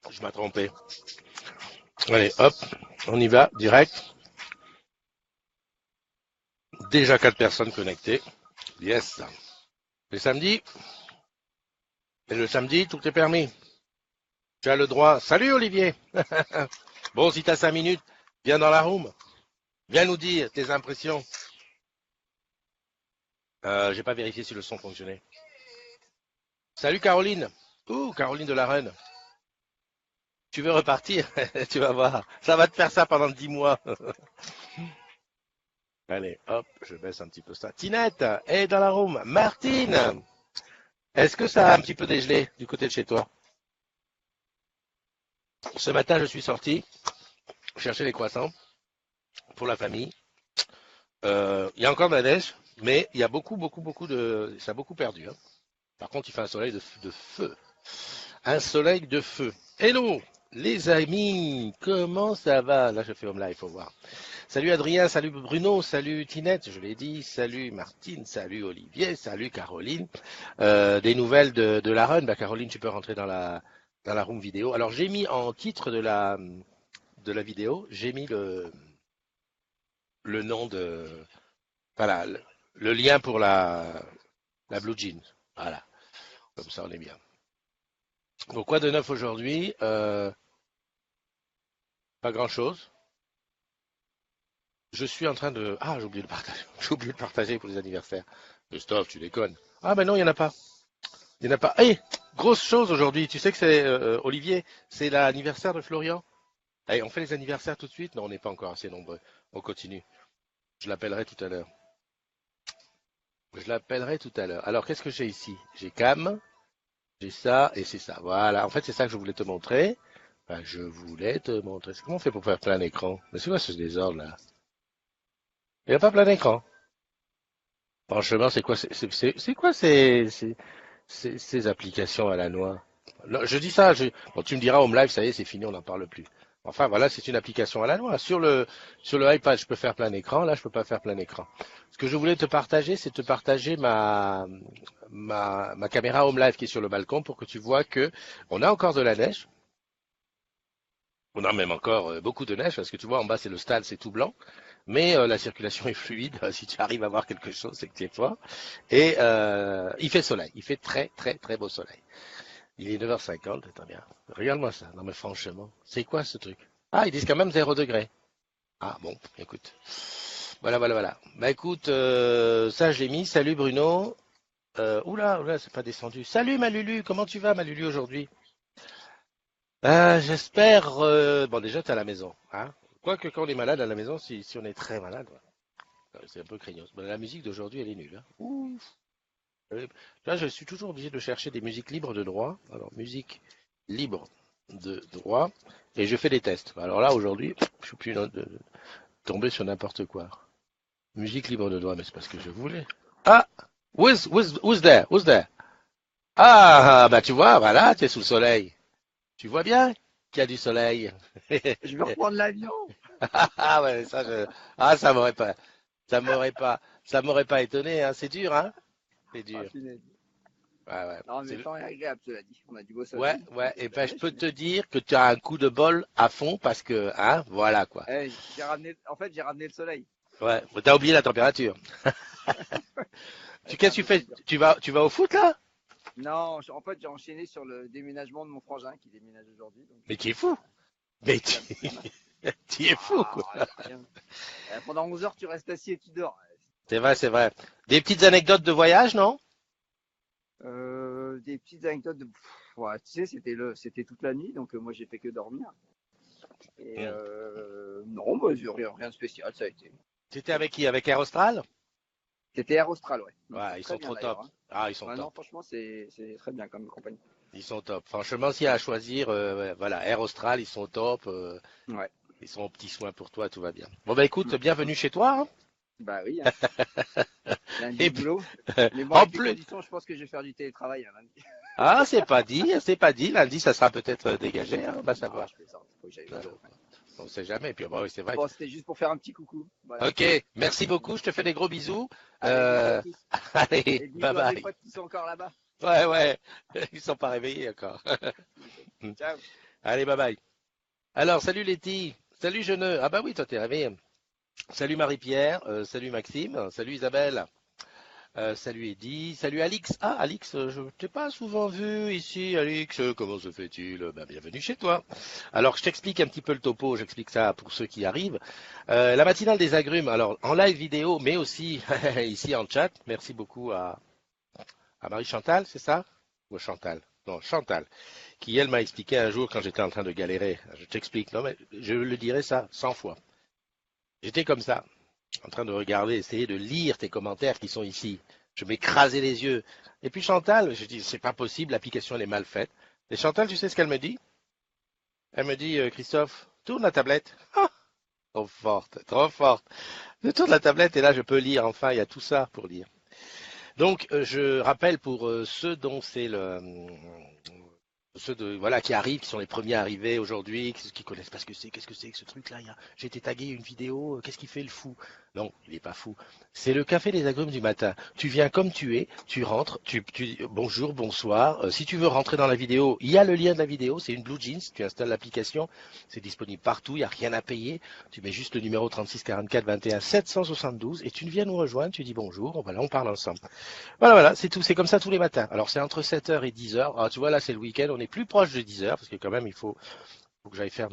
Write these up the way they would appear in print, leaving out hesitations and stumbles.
Je m'ai trompé. Allez, hop, on y va, direct. Déjà 4 personnes connectées. Yes. Le samedi, et le samedi, tout est permis. Tu as le droit. Salut Olivier. Bon, si t'as 5 minutes, viens dans la room. Viens nous dire tes impressions. J'ai pas vérifié si le son fonctionnait. Salut Caroline. Ouh, Caroline de la Reine. Tu veux repartir? Tu vas voir. Ça va te faire ça pendant 10 mois. Allez, hop, je baisse un petit peu ça. Tinette est dans la room. Martine, est-ce que ça a un petit peu dégelé du côté de chez toi? Ce matin, je suis sorti chercher les croissants pour la famille. Il y a encore de la neige, mais il y a beaucoup de... Ça a beaucoup perdu, hein. Par contre, il fait un soleil de feu. Un soleil de feu. Hello, les amis, comment ça va? Là, je fais home live, faut voir. Salut Adrien, salut Bruno, salut Tinette, je l'ai dit, salut Martine, salut Olivier, salut Caroline. Des nouvelles de la run. Bah, Caroline, tu peux rentrer dans la room vidéo. Alors, j'ai mis en titre de la vidéo, j'ai mis le nom de... Voilà, le lien pour la Blue Jean. Voilà, comme ça, on est bien. Donc, quoi de neuf aujourd'hui? Pas grand-chose. Je suis en train de... Ah, j'ai oublié de partager. J'ai oublié de partager pour les anniversaires. Christophe, tu déconnes. Ah, ben non, il n'y en a pas. Il n'y en a pas. Hé, grosse chose aujourd'hui. Tu sais que c'est, Olivier, c'est l'anniversaire de Florian. Allez, on fait les anniversaires tout de suite? Non, on n'est pas encore assez nombreux. On continue. Je l'appellerai tout à l'heure. Je l'appellerai tout à l'heure. Alors, qu'est-ce que j'ai ici? J'ai Cam, j'ai ça et c'est ça. Voilà. En fait, c'est ça que je voulais te montrer. Enfin, je voulais te montrer. Comment on fait pour faire plein d'écran? Mais c'est quoi ce désordre là? Il n'y a pas plein d'écran. Franchement, c'est quoi, c'est quoi ces applications à la noix? Non, je dis ça, bon, tu me diras Home Live, ça y est, c'est fini, on n'en parle plus. Enfin, voilà, c'est une application à la noix. Sur le iPad, je peux faire plein écran, là, je peux pas faire plein écran. Ce que je voulais te partager, c'est te partager ma caméra Home Live qui est sur le balcon pour que tu vois que on a encore de la neige. On a même encore beaucoup de neige parce que tu vois, en bas, c'est le stade, c'est tout blanc. Mais la circulation est fluide. Si tu arrives à voir quelque chose, c'est que tu es fort. Et il fait soleil. Il fait très beau soleil. Il est 9h50. Attends bien. Regarde-moi ça. Non mais franchement, c'est quoi ce truc? Ah, ils disent quand même 0 degré. Ah bon, écoute. Voilà. Bah écoute, ça je l'ai mis. Salut Bruno. Oula, c'est pas descendu. Salut Malulu, comment tu vas Malulu aujourd'hui? J'espère. Bon déjà t'es à la maison, hein. Quoique quand on est malade à la maison, si on est très malade, c'est un peu craignos. Mais la musique d'aujourd'hui, elle est nulle, hein. Ouf. Là, je suis toujours obligé de chercher des musiques libres de droit. Alors, musique libre de droit. Et je fais des tests. Alors là, aujourd'hui, je suis plus de tomber sur n'importe quoi. Musique libre de droit, mais c'est parce que je voulais. Ah! Who's there? Who's there? Ah, bah tu vois, voilà, tu es sous le soleil. Tu vois bien qu'il y a du soleil. Je vais reprendre l'avion. Ah ouais, ah, ça m'aurait pas étonné, hein. C'est dur, hein. C'est Ah, dur. punaise. Ouais. Non, mais le temps est agréable, cela dit. On a du beau Ouais, soleil. ouais. Il y Et a de la ben, je neige, peux te mais... dire que tu as un coup de bol à fond parce que, hein, voilà quoi. J'ai ramené... En fait, j'ai ramené le soleil. Ouais. T'as oublié la température. C'est Qu'est-ce un que tu peu fais? plus dur. Tu vas au foot là? Non, en fait, j'ai enchaîné sur le déménagement de mon frangin qui déménage aujourd'hui. Donc, Mais tu es fou. Mais j'ai un petit peu mal. tu es fou quoi. Ah, y a rien. Pendant 11 heures, tu restes assis et tu dors. C'est vrai. Des petites anecdotes de voyage, non? Des petites anecdotes de... Ouais, tu sais, c'était toute la nuit, donc moi, j'ai fait que dormir. Et Hmm. non, bah, rien de spécial, ça a été. C'était avec qui? Avec Air Austral? C'était Air Austral, ouais. Ils sont Ouais, ils très sont bien trop top. d'ailleurs, hein. Ah, ils sont Ouais, non, top. franchement, c'est très bien comme compagnie. Ils sont top. Franchement, s'il y a à choisir, ouais, voilà, Air Austral, ils sont top. Ouais. Ils sont aux petits soins pour toi, tout va bien. Bon, bah écoute, bienvenue chez toi, hein. Bah oui, hein. Lundi, Et puis, boulot. Mais bon, en avec les plus, conditions, je pense que je vais faire du télétravail hein, lundi. ah, c'est pas dit, c'est pas dit. Lundi, ça sera peut-être dégagé, hein, on va Non, savoir. je plaisante. Faut que j'aille au Ouais, bureau quand même. on sait jamais. Puis, bon, oui, c'est vrai. Bon, c'était juste pour faire un petit coucou. Voilà. Ok, merci beaucoup. Je te fais des gros bisous. Allez, bisous à Euh, tous. allez, Et bye bisous à mes bye. potes qui sont encore là-bas. Ouais, ouais. Ils sont pas réveillés encore. Ciao. Allez, bye bye. Alors, salut Letty. Salut Jeuneux. Ah bah oui, toi t'es réveillé. Salut Marie-Pierre. Salut Maxime. Salut Isabelle. Salut Eddy, salut Alix. Ah Alix, je t'ai pas souvent vu ici, Alix. Comment se fait-il? Ben, bienvenue chez toi. Alors je t'explique un petit peu le topo, j'explique ça pour ceux qui arrivent. La matinale des agrumes, alors en live vidéo, mais aussi ici en chat. Merci beaucoup à Marie Chantal, c'est ça? Ou à Chantal? Non, Chantal, qui elle m'a expliqué un jour quand j'étais en train de galérer. Je t'explique, non mais je le dirai ça 100 fois. J'étais comme ça, en train de regarder, essayer de lire tes commentaires qui sont ici. Je m'écrasais les yeux. Et puis Chantal, je dis, c'est pas possible, l'application elle est mal faite. Et Chantal, tu sais ce qu'elle me dit? Elle me dit, Christophe, tourne la tablette. Ah, trop forte, trop forte. Je tourne la tablette et là je peux lire, enfin, il y a tout ça pour lire. Donc, je rappelle pour ceux dont c'est ceux voilà, qui arrivent, qui sont les premiers arrivés aujourd'hui, qui connaissent pas ce que c'est, qu'est-ce que c'est que ce truc-là. J'ai été tagué une vidéo, qu'est-ce qu'il fait le fou? Non, il n'est pas fou. C'est le café des agrumes du matin. Tu viens comme tu es, tu rentres, tu dis bonjour, bonsoir. Si tu veux rentrer dans la vidéo, il y a le lien de la vidéo, c'est une Blue Jeans, tu installes l'application, c'est disponible partout, il n'y a rien à payer. Tu mets juste le numéro 36 44 21 772 et tu viens nous rejoindre, tu dis bonjour, voilà, on parle ensemble. Voilà, voilà, c'est tout, c'est comme ça tous les matins. Alors c'est entre 7h et 10h. Alors tu vois, là c'est le week-end, on est plus proche de 10h parce que quand même faut que j'aille faire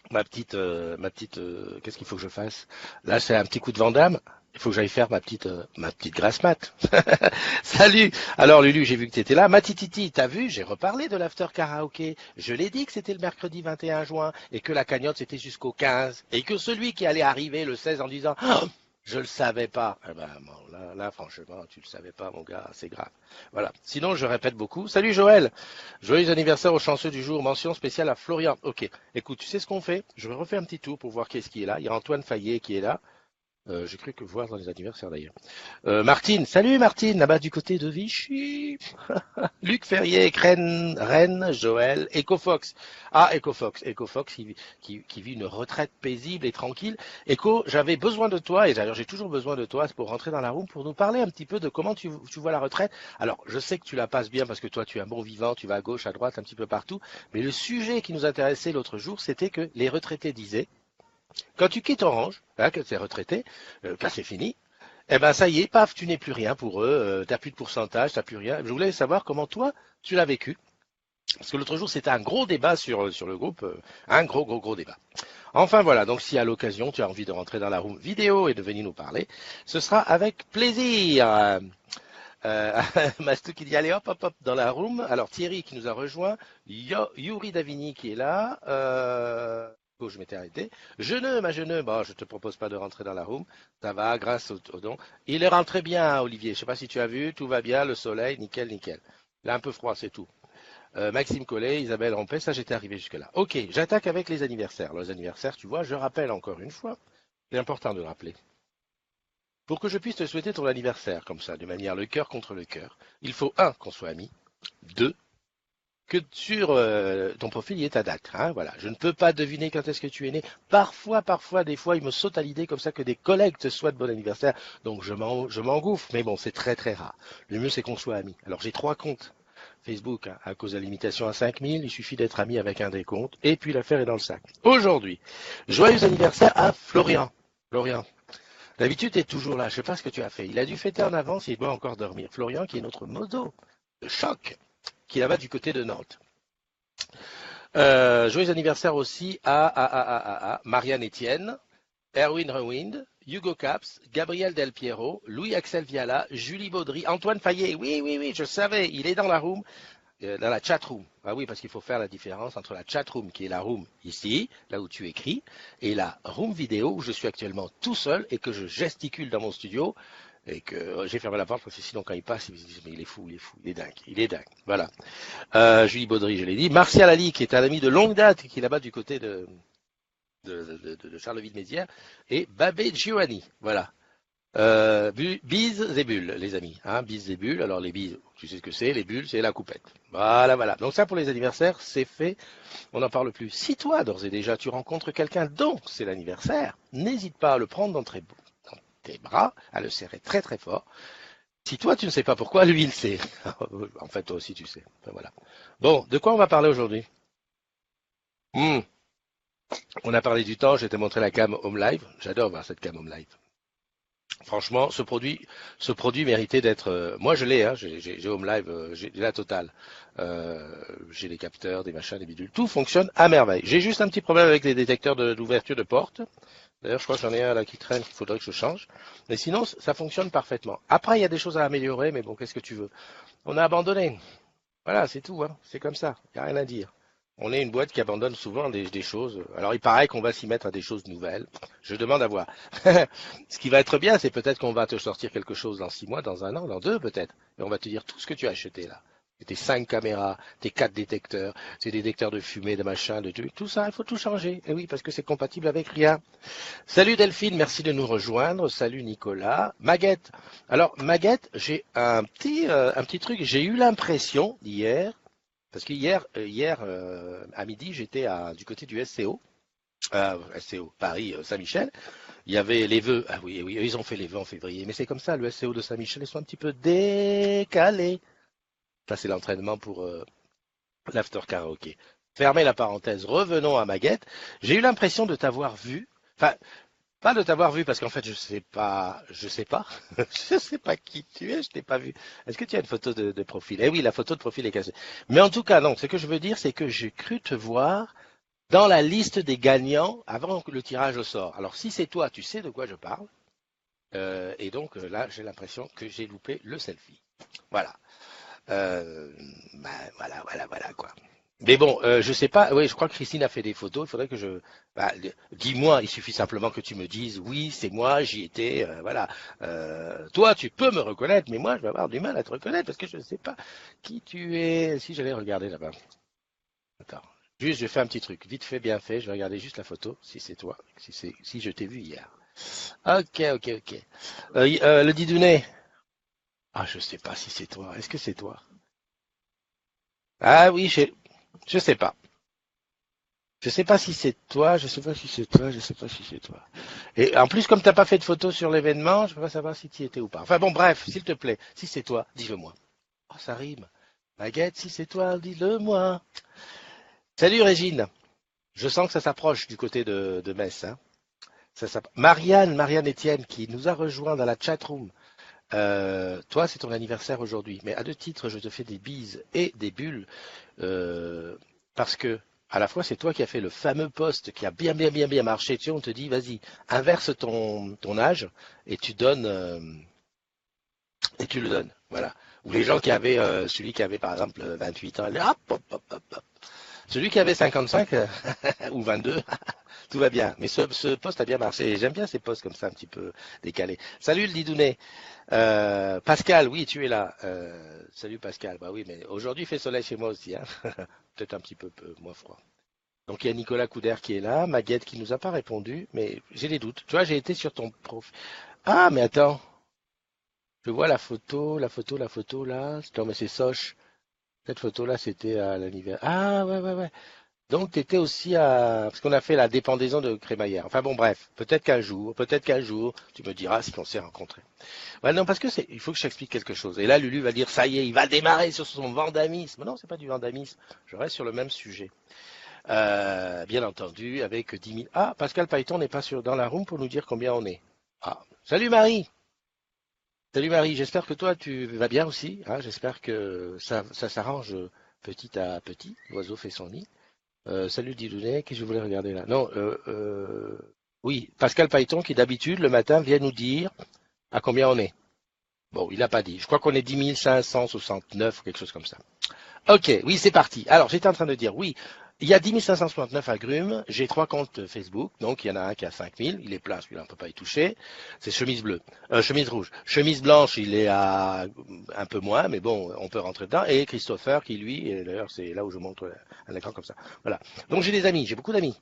qu'est-ce qu'il faut que je fasse? Là c'est un petit coup de Vandame. Il faut que j'aille faire ma petite grasse mat. Salut. Alors Lulu, j'ai vu que tu étais là. Matititi, t'as vu? J'ai reparlé de l'after karaoké. Je l'ai dit que c'était le mercredi 21 juin et que la cagnotte c'était jusqu'au 15 et que celui qui allait arriver le 16 en disant je le savais pas. Eh ben, bon, là, franchement, tu le savais pas, mon gars, c'est grave. Voilà. Sinon, je répète beaucoup. Salut Joël. Joyeux anniversaire au chanceux du jour. Mention spéciale à Florian. Ok. Écoute, tu sais ce qu'on fait? Je vais refaire un petit tour pour voir qui est-ce qui est là. Il y a Antoine Fayet qui est là. J'ai cru que voir dans les anniversaires d'ailleurs. Martine, salut Martine, là-bas du côté de Vichy. Luc Ferrier, Rennes, Joël, Ecofox. Ah, Ecofox qui vit une retraite paisible et tranquille. Eco, j'avais besoin de toi, et d'ailleurs j'ai toujours besoin de toi pour rentrer dans la room, pour nous parler un petit peu de comment tu vois la retraite. Alors, je sais que tu la passes bien parce que toi tu es un bon vivant, tu vas à gauche, à droite, un petit peu partout, mais le sujet qui nous intéressait l'autre jour, c'était que les retraités disaient, quand tu quittes Orange, hein, que tu es retraité, quand c'est fini, eh ben ça y est, paf, tu n'es plus rien pour eux, tu n'as plus de pourcentage, tu n'as plus rien. Je voulais savoir comment toi, tu l'as vécu. Parce que l'autre jour, c'était un gros débat sur le groupe, un gros débat. Enfin voilà, donc si à l'occasion, tu as envie de rentrer dans la room vidéo et de venir nous parler, ce sera avec plaisir. Mastou qui dit allez hop dans la room. Alors Thierry qui nous a rejoint, Yuri Davini qui est là. Je m'étais arrêté. Jeuneux, ma jeuneux, bon, je te propose pas de rentrer dans la room. Ça va, grâce au don. Il est rentré bien, Olivier. Je sais pas si tu as vu, tout va bien, le soleil, nickel, nickel. Il est un peu froid, c'est tout. Maxime Collet, Isabelle Rompet, ça j'étais arrivé jusque-là. Ok, j'attaque avec les anniversaires. Les anniversaires, tu vois, je rappelle encore une fois, c'est important de le rappeler. Pour que je puisse te souhaiter ton anniversaire comme ça, de manière le cœur contre le cœur, il faut un, qu'on soit amis, deux, que sur ton profil il y ait ta date. Hein, voilà. Je ne peux pas deviner quand est-ce que tu es né. Parfois, des fois, il me saute à l'idée comme ça que des collègues te souhaitent bon anniversaire. Donc je m'engouffre, mais bon, c'est très très rare. Le mieux c'est qu'on soit amis. Alors j'ai 3 comptes Facebook hein, à cause de la limitation à 5000. Il suffit d'être ami avec un des comptes et puis l'affaire est dans le sac. Aujourd'hui, joyeux anniversaire à Florian. Florian. D'habitude, tu es toujours là. Je sais pas ce que tu as fait. Il a dû fêter en avance, il doit encore dormir. Florian, qui est notre modo de choc, qui est là-bas du côté de Nantes. Joyeux anniversaire aussi à Marianne Etienne, Erwin Rewind, Hugo Caps, Gabriel Del Piero, Louis-Axel Viala, Julie Baudry, Antoine Fayet. Oui, je savais, il est dans la room. Dans la chat room. Ah oui, parce qu'il faut faire la différence entre la chat room, qui est la room ici, là où tu écris, et la room vidéo où je suis actuellement tout seul et que je gesticule dans mon studio et que j'ai fermé la porte parce que sinon quand il passe, ils se disent mais il est fou, il est dingue. Voilà. Julie Baudry, je l'ai dit. Martial Ali, qui est un ami de longue date, qui est là-bas du côté de de Charleville-Mézières, et Babé Giovanni. Voilà. Bises et bulles, les amis. Hein, bises et bulles. Alors les bises, tu sais ce que c'est, les bulles, c'est la coupette. Voilà, voilà. Donc ça pour les anniversaires, c'est fait. On n'en parle plus. Si toi, d'ores et déjà, tu rencontres quelqu'un dont c'est l'anniversaire, n'hésite pas à le prendre dans tes bras, à le serrer très très fort. Si toi, tu ne sais pas pourquoi, lui, il sait. En fait, toi aussi, tu sais. Enfin, voilà. Bon, de quoi on va parler aujourd'hui? Hmm, On a parlé du temps, je t'ai montré la cam Home Live. J'adore voir cette cam Home Live. Franchement, ce produit méritait d'être. Moi, je l'ai, hein, j'ai Home Live, j'ai la totale. J'ai les capteurs, des machins, des bidules. Tout fonctionne à merveille. J'ai juste un petit problème avec les détecteurs d'ouverture de porte. D'ailleurs, je crois que j'en ai un là qui traîne, qu'il faudrait que je change. Mais sinon, ça fonctionne parfaitement. Après, il y a des choses à améliorer, mais bon, qu'est-ce que tu veux? On a abandonné. Voilà, c'est tout, hein. C'est comme ça. Il n'y a rien à dire. On est une boîte qui abandonne souvent des choses. Alors, il paraît qu'on va s'y mettre à des choses nouvelles. Je demande à voir. Ce qui va être bien, c'est peut-être qu'on va te sortir quelque chose dans 6 mois, dans un an, dans 2 peut-être. Et on va te dire tout ce que tu as acheté là. Tes 5 caméras, tes 4 détecteurs, tes détecteurs de fumée, de machin, de tout ça, il faut tout changer. Et oui, parce que c'est compatible avec rien. Salut Delphine, merci de nous rejoindre. Salut Nicolas. Maguette. Alors, Maguette, j'ai un petit truc. J'ai eu l'impression hier, parce que hier à midi, j'étais du côté du SCO, SCO Paris Saint-Michel. Il y avait les vœux. Ah oui, oui, ils ont fait les vœux en février. Mais c'est comme ça, le SCO de Saint-Michel, ils sont un petit peu décalés. Ça, c'est l'entraînement pour l'after karaoké. Fermez la parenthèse. Revenons à Maguette. J'ai eu l'impression de t'avoir vu. Enfin, pas de t'avoir vu parce qu'en fait, je sais pas, je sais pas, je sais pas qui tu es, je t'ai pas vu. Est-ce que tu as une photo de profil? Eh oui, la photo de profil est cassée. Mais en tout cas, non, ce que je veux dire, c'est que j'ai cru te voir dans la liste des gagnants avant que le tirage au sort. Alors, si c'est toi, tu sais de quoi je parle. Et donc, là, j'ai l'impression que j'ai loupé le selfie. Voilà. Voilà, quoi. Mais bon, je sais pas. Oui, je crois que Christine a fait des photos. Il faudrait que je. Dis-moi. Il suffit simplement que tu me dises oui, c'est moi, j'y étais. Voilà. Toi, tu peux me reconnaître, mais moi, je vais avoir du mal à te reconnaître parce que je ne sais pas qui tu es. Si j'allais regarder là-bas. Attends. Juste, je fais un petit truc. Vite fait, bien fait. Je vais regarder juste la photo, si c'est toi, si je t'ai vu hier. Ok. Le Didounet. Ah, je sais pas si c'est toi. Est-ce que c'est toi? Ah oui, je sais pas. Je sais pas si c'est toi, je sais pas si c'est toi, je sais pas si c'est toi. Et en plus, comme t'as pas fait de photo sur l'événement, je peux pas savoir si tu y étais ou pas. Enfin bon, bref, s'il te plaît, si c'est toi, dis-le-moi. Oh, ça rime. Baguette, si c'est toi, dis-le-moi. Salut Régine. Je sens que ça s'approche du côté de Metz. Hein. Marianne Etienne, qui nous a rejoint dans la chatroom. Toi, c'est ton anniversaire aujourd'hui. Mais à 2 titres, je te fais des bises et des bulles. Parce que à la fois c'est toi qui as fait le fameux post qui a bien marché. Tu sais, on te dit vas-y, inverse ton âge et tu donnes et tu le donnes. Voilà. Ou les gens qui avaient celui qui avait par exemple 28 ans, hop. Celui qui avait 55 ou 22, tout va bien. Mais ce post a bien marché. J'aime bien ces posts comme ça un petit peu décalés. Salut le Didounet. Pascal, oui, tu es là. Salut Pascal. Bah oui, mais aujourd'hui il fait soleil chez moi aussi. Hein. Peut-être un petit peu moins froid. Donc il y a Nicolas Couder qui est là, Maguette qui nous a pas répondu, mais j'ai des doutes. Tu vois, j'ai été sur ton profil. Ah, mais attends, je vois la photo là. Non, mais c'est Soch. Cette photo-là, c'était à l'anniversaire. Ah, ouais. Donc, tu étais aussi à. Parce qu'on a fait la dépendaison de crémaillère. Enfin bon, bref, peut-être qu'un jour, tu me diras si on s'est rencontrés. Ouais, non, parce que il faut que je t'explique quelque chose. Et là, Lulu va dire, ça y est, il va démarrer sur son vandamisme. Non, c'est pas du vandamisme. Je reste sur le même sujet. Bien entendu, avec 10 000. Ah, Pascal Pailleton n'est pas dans la room pour nous dire combien on est. Ah, salut Marie. Salut Marie, j'espère que toi tu vas bien aussi. Hein, j'espère que ça s'arrange petit à petit. L'oiseau fait son nid. Salut Didounet, qu'est-ce que je voulais regarder là? Non, oui, Pascal Pailleton qui d'habitude le matin vient nous dire à combien on est. Bon, il n'a pas dit. Je crois qu'on est 10 569 ou quelque chose comme ça. Ok, oui, c'est parti. Alors, j'étais en train de dire, oui, il y a 10 569 agrumes. J'ai 3 comptes Facebook, donc il y en a un qui a 5000. Il est plein, celui-là, on ne peut pas y toucher. C'est chemise bleue, chemise rouge. Chemise blanche, il est à un peu moins, mais bon, on peut rentrer dedans. Et Christopher, qui lui, et d'ailleurs, c'est là où je montre un écran comme ça. Voilà. Donc j'ai des amis, j'ai beaucoup d'amis.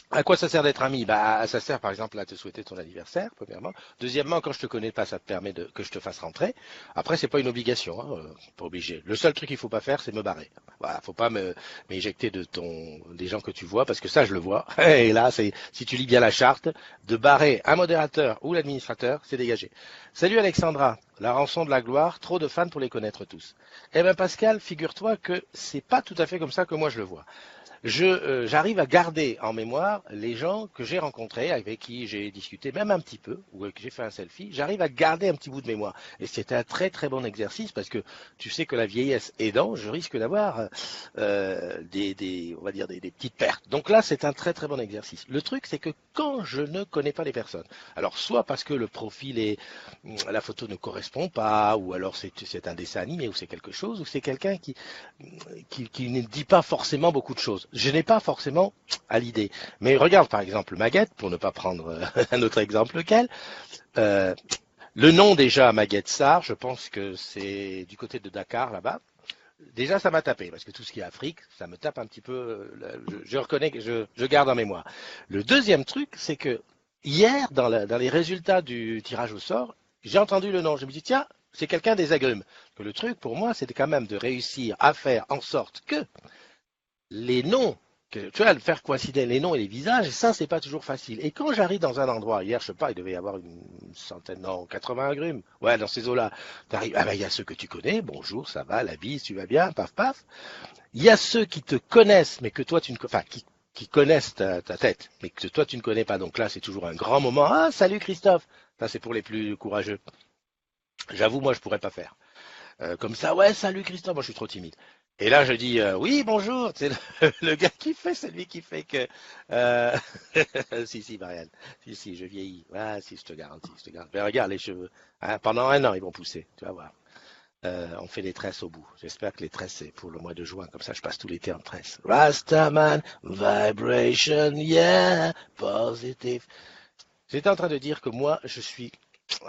À quoi ça sert d'être ami? Bah, ça sert par exemple à te souhaiter ton anniversaire, premièrement. Deuxièmement, quand je te connais pas, ça te permet que je te fasse rentrer. Après, c'est pas une obligation, hein, pas obligé. Le seul truc qu'il faut pas faire, c'est me barrer. Voilà, faut pas m'éjecter des gens que tu vois, parce que ça, je le vois. Et là, si tu lis bien la charte, de barrer un modérateur ou l'administrateur, c'est dégagé. Salut Alexandra, la rançon de la gloire, trop de fans pour les connaître tous. Eh ben Pascal, figure-toi que c'est pas tout à fait comme ça que moi je le vois. J'arrive à garder en mémoire les gens que j'ai rencontrés, avec qui j'ai discuté même un petit peu, ou que j'ai fait un selfie. J'arrive à garder un petit bout de mémoire. Et c'est un très très bon exercice parce que tu sais que la vieillesse aidant, je risque d'avoir on va dire des petites pertes. Donc là, c'est un très très bon exercice. Le truc, c'est que quand je ne connais pas les personnes, alors soit parce que le profil la photo ne correspond pas, ou alors c'est un dessin animé, ou c'est quelque chose, ou c'est quelqu'un qui ne dit pas forcément beaucoup de choses. Je n'ai pas forcément à l'idée. Mais regarde par exemple Maguette, pour ne pas prendre un autre exemple qu'elle. Euh, le nom déjà Maguette Sarr, je pense que c'est du côté de Dakar là-bas. Déjà ça m'a tapé, parce que tout ce qui est Afrique, ça me tape un petit peu, je reconnais que je garde en mémoire. Le deuxième truc, c'est que hier, dans les résultats du tirage au sort, j'ai entendu le nom. Je me dis, tiens, c'est quelqu'un des agrumes. Que le truc, pour moi, c'était quand même de réussir à faire en sorte que les noms, tu vois, de faire coïncider les noms et les visages, ça, c'est pas toujours facile. Et quand j'arrive dans un endroit, hier, je sais pas, il devait y avoir une centaine, non, 80 agrumes, ouais, dans ces eaux-là, t'arrives, ah ben, il y a ceux que tu connais, bonjour, ça va, la bise, tu vas bien, paf, paf. Il y a ceux qui te connaissent, mais que toi, tu ne, enfin, qui connaissent ta tête, mais que toi, tu ne connais pas. Donc là, c'est toujours un grand moment. Ah, salut Christophe. Ça, c'est pour les plus courageux. J'avoue, moi, je pourrais pas faire. Comme ça, ouais, salut Christophe, moi je suis trop timide. Et là, je dis, oui, bonjour, c'est le gars qui fait, c'est lui qui fait que... Euh... si, Marianne, si, je vieillis. Ah, si, je te garantis, je te garantis. Mais regarde les cheveux, hein, pendant un an, ils vont pousser, tu vas voir. On fait les tresses au bout. J'espère que les tresses, c'est pour le mois de juin, comme ça je passe tout l'été en tresse. Rastaman, vibration, yeah, positive. J'étais en train de dire que moi, je suis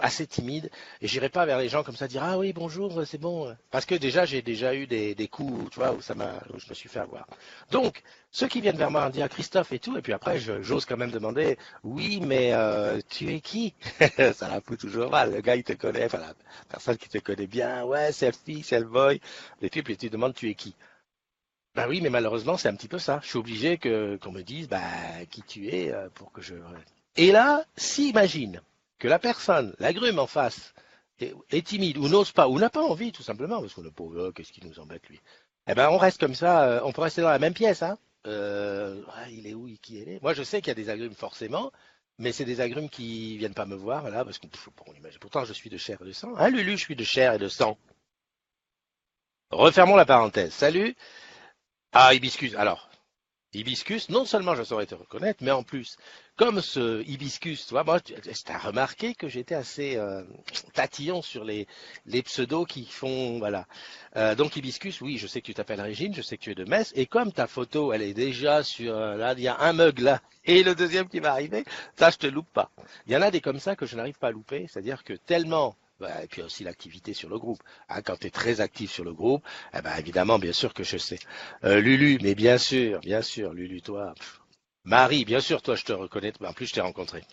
assez timide et j'irai pas vers les gens comme ça dire ah oui bonjour c'est bon parce que déjà j'ai déjà eu des coups tu vois où je me suis fait avoir donc ceux qui viennent vers moi en disant Christophe et tout et puis après j'ose quand même demander oui mais tu es qui ça la fout toujours mal le gars il te connaît enfin la personne qui te connaît bien ouais selfie boy et puis tu demandes tu es qui bah oui mais malheureusement c'est un petit peu ça je suis obligé qu'on me dise bah qui tu es pour que je et là s'imagine que la personne, l'agrume en face, est timide ou n'ose pas, ou n'a pas envie tout simplement, parce qu'on est pauvre, qu'est-ce qui nous embête lui? Eh ben on reste comme ça, on peut rester dans la même pièce, hein. Ouais, il est où, qui est? Moi je sais qu'il y a des agrumes forcément, mais c'est des agrumes qui viennent pas me voir là, parce que pourtant je suis de chair et de sang. Hein Lulu, je suis de chair et de sang. Refermons la parenthèse. Salut. Ah, hibiscus. Alors, hibiscus, non seulement je saurais te reconnaître, mais en plus, comme ce hibiscus, tu vois, moi, tu as remarqué que j'étais assez tatillon sur les pseudos qui font, voilà. Donc hibiscus, oui, je sais que tu t'appelles Régine, je sais que tu es de Metz, et comme ta photo, elle est déjà sur, là, il y a un mug là, et le deuxième qui va arriver, ça, je te loupe pas. Il y en a des comme ça que je n'arrive pas à louper, c'est-à-dire que tellement et puis aussi l'activité sur le groupe. Hein, quand tu es très actif sur le groupe, eh ben, évidemment, bien sûr que je sais. Lulu, mais bien sûr, Lulu, toi. Marie, bien sûr, toi, je te reconnais. En plus, je t'ai rencontré.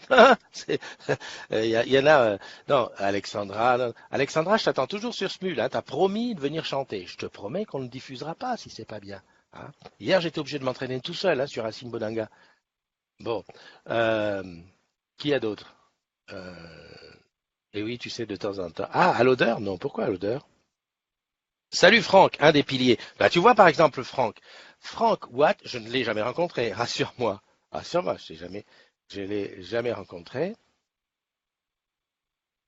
Y en a. Non, Alexandra. Non. Alexandra, je t'attends toujours sur Smule. Hein, t'as promis de venir chanter. Je te promets qu'on ne diffusera pas si c'est pas bien. Hein. Hier, j'étais obligé de m'entraîner tout seul hein, sur Racine Bonanga. Bon. Euh, qui a d'autre Et oui, tu sais, de temps en temps. Ah, à l'odeur? Non, pourquoi à l'odeur? Salut Franck, un des piliers. Bah, tu vois par exemple Franck. Franck Watt, je ne l'ai jamais rencontré, rassure-moi. Rassure-moi, je l'ai jamais rencontré.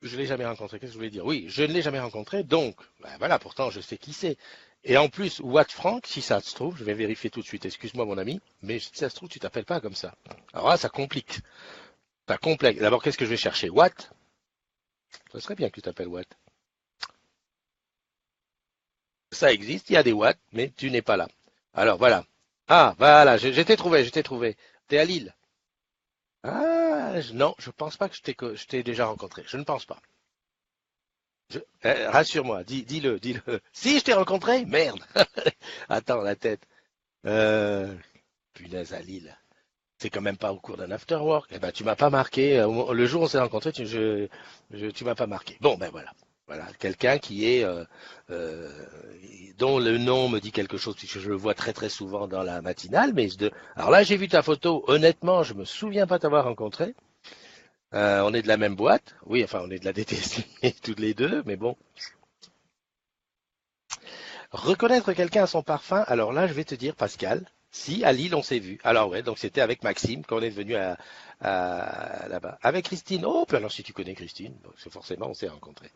Je l'ai jamais rencontré. Qu'est-ce que je voulais dire? Oui, je ne l'ai jamais rencontré, donc, bah, voilà, pourtant je sais qui c'est. Et en plus, Watt Franck, si ça se trouve, je vais vérifier tout de suite, excuse-moi mon ami, mais si ça se trouve, tu t'appelles pas comme ça. Alors là, ça complique. Ça complique. D'abord, qu'est-ce que je vais chercher? Watt? Ça serait bien que tu t'appelles Watt. Ça existe, il y a des Watt, mais tu n'es pas là. Alors voilà. Ah, voilà, je t'ai trouvé. T'es à Lille. Ah, non, je pense pas que je t'ai déjà rencontré. Je ne pense pas. Rassure-moi, dis-le, dis-le. Si, je t'ai rencontré? Merde. Attends, la tête. Euh, punaise à Lille. C'est quand même pas au cours d'un after work. Eh ben, tu m'as pas marqué. Le jour où on s'est rencontrés, tu m'as pas marqué. Bon, ben voilà. Voilà, quelqu'un qui est euh, dont le nom me dit quelque chose puisque je le vois très très souvent dans la matinale. Alors là, j'ai vu ta photo. Honnêtement, je me souviens pas t'avoir rencontré. On est de la même boîte. Oui, enfin, on est de la DTSI toutes les deux, mais bon. Reconnaître quelqu'un à son parfum, alors là, je vais te dire, Pascal, si à Lille, on s'est vu. Alors ouais, donc c'était avec Maxime quand on est venu là-bas. Avec Christine, oh, puis alors si tu connais Christine, donc, c'est forcément on s'est rencontrés.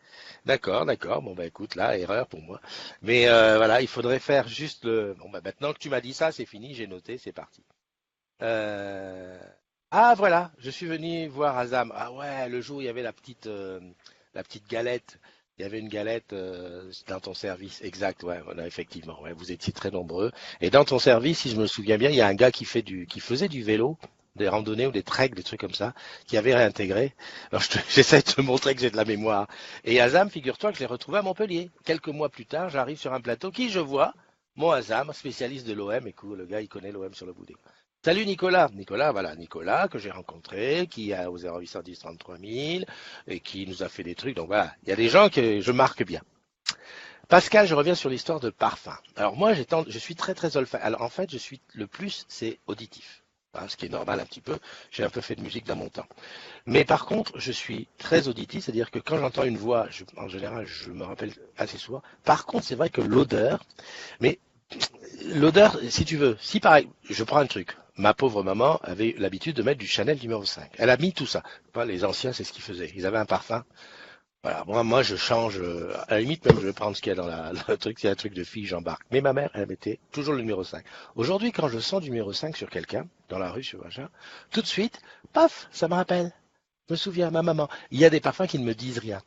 D'accord, d'accord, bon bah écoute, là, erreur pour moi. Mais voilà, il faudrait faire juste le... Bon bah maintenant que tu m'as dit ça, c'est fini, j'ai noté, c'est parti. Euh, Ah voilà, je suis venu voir Azam. Ah ouais, le jour où il y avait la petite galette. Il y avait une galette dans ton service. Exact, ouais, voilà, effectivement. Ouais, vous étiez très nombreux. Et dans ton service, si je me souviens bien, il y a un gars qui faisait du vélo, des randonnées ou des treks, des trucs comme ça, qui avait réintégré. Alors j'essaie de te montrer que j'ai de la mémoire. Et Azam, figure-toi que je l'ai retrouvé à Montpellier. Quelques mois plus tard, j'arrive sur un plateau qui, je vois, mon Azam, spécialiste de l'OM. Écoute, le gars, il connaît l'OM sur le bout des doigts. Salut Nicolas. Nicolas, voilà, Nicolas que j'ai rencontré, qui a au 0810 33 000 et qui nous a fait des trucs. Donc voilà, il y a des gens que je marque bien. Pascal, je reviens sur l'histoire de parfum. Alors moi, je suis très très olfactif. Alors en fait, je suis le plus, c'est auditif. Hein, ce qui est normal un petit peu. J'ai un peu fait de musique dans mon temps. Mais par contre, je suis très auditif, c'est-à-dire que quand j'entends une voix, en général, je me rappelle assez souvent. Par contre, c'est vrai que l'odeur, mais l'odeur, si tu veux, si pareil, je prends un truc. Ma pauvre maman avait l'habitude de mettre du Chanel numéro 5. Elle a mis tout ça. Pas les anciens, c'est ce qu'ils faisaient. Ils avaient un parfum. Voilà, moi je change, à la limite même je vais prendre ce qu'il y a dans le truc, c'est un truc de fille, j'embarque. Mais ma mère, elle mettait toujours le numéro 5. Aujourd'hui, quand je sens du numéro 5 sur quelqu'un, dans la rue, sur machin, tout de suite, paf, ça me rappelle. Je me souviens, ma maman. Il y a des parfums qui ne me disent rien.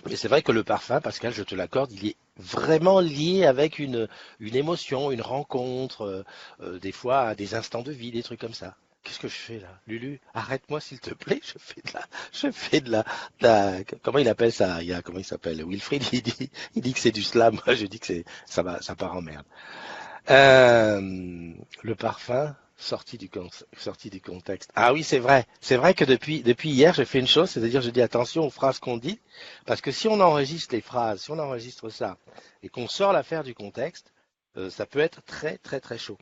Mais c'est vrai que le parfum, Pascal, je te l'accorde, il est vraiment lié avec une émotion, une rencontre, des fois à des instants de vie, des trucs comme ça. Qu'est-ce que je fais là? Lulu, arrête-moi s'il te plaît, comment il appelle ça? Comment il s'appelle? Wilfried, il dit que c'est du slam, moi je dis que ça part en merde. Le parfum sorti du contexte. Ah oui, c'est vrai. C'est vrai que depuis hier, j'ai fait une chose, c'est-à-dire je dis attention aux phrases qu'on dit, parce que si on enregistre les phrases, si on enregistre ça, et qu'on sort l'affaire du contexte, ça peut être très très très chaud.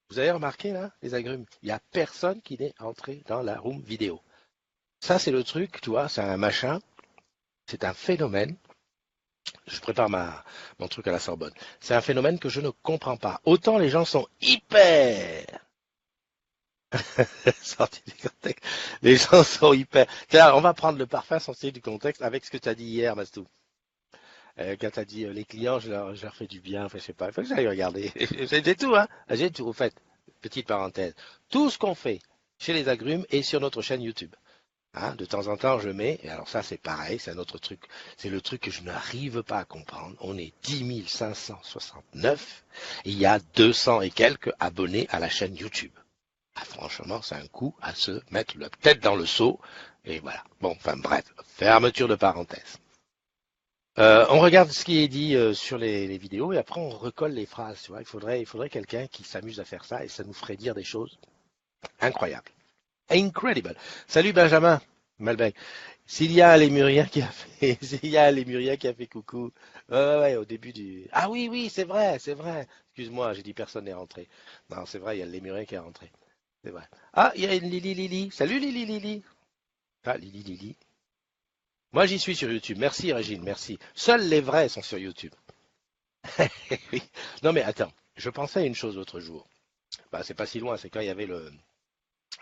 Vous avez remarqué là, les agrumes, il n'y a personne qui n'est entré dans la room vidéo. Ça, c'est le truc, tu vois, c'est un machin, c'est un phénomène. Je prépare mon truc à la Sorbonne. C'est un phénomène que je ne comprends pas. Autant les gens sont hyper sortis du contexte. Les gens sont hyper. Tiens, on va prendre le parfum sorti du contexte avec ce que tu as dit hier, Mastou. Quand tu as dit les clients, je leur fais du bien, enfin, je sais pas, il faut que j'aille regarder. J'ai tout, hein. J'ai tout. Au fait, petite parenthèse. Tout ce qu'on fait chez les agrumes est sur notre chaîne YouTube. Hein, de temps en temps, je mets, et alors ça c'est pareil, c'est un autre truc, c'est le truc que je n'arrive pas à comprendre. On est 10 569 et il y a 200 et quelques abonnés à la chaîne YouTube. Ah, franchement, c'est un coup à se mettre la tête dans le seau. Et voilà. Bon, enfin bref, fermeture de parenthèse. On regarde ce qui est dit sur les vidéos et après on recolle les phrases. Tu vois, il faudrait quelqu'un qui s'amuse à faire ça et ça nous ferait dire des choses incroyables. Incredible. Salut Benjamin Malbec. S'il y a un Lémurien qui a fait, s'il y a un Lémurien qui a fait coucou. Ouais, au début du. Ah oui, oui, c'est vrai, c'est vrai. Excuse-moi, j'ai dit personne n'est rentré. Non, c'est vrai, il y a le Lémurien qui est rentré. C'est vrai. Ah, il y a une Lili Lili. Salut Lili Lili. Ah, Lili Lili. Moi, j'y suis sur YouTube. Merci Régine, merci. Seuls les vrais sont sur YouTube. Oui. Non mais attends, je pensais à une chose l'autre jour. Bah, c'est pas si loin, c'est quand il y avait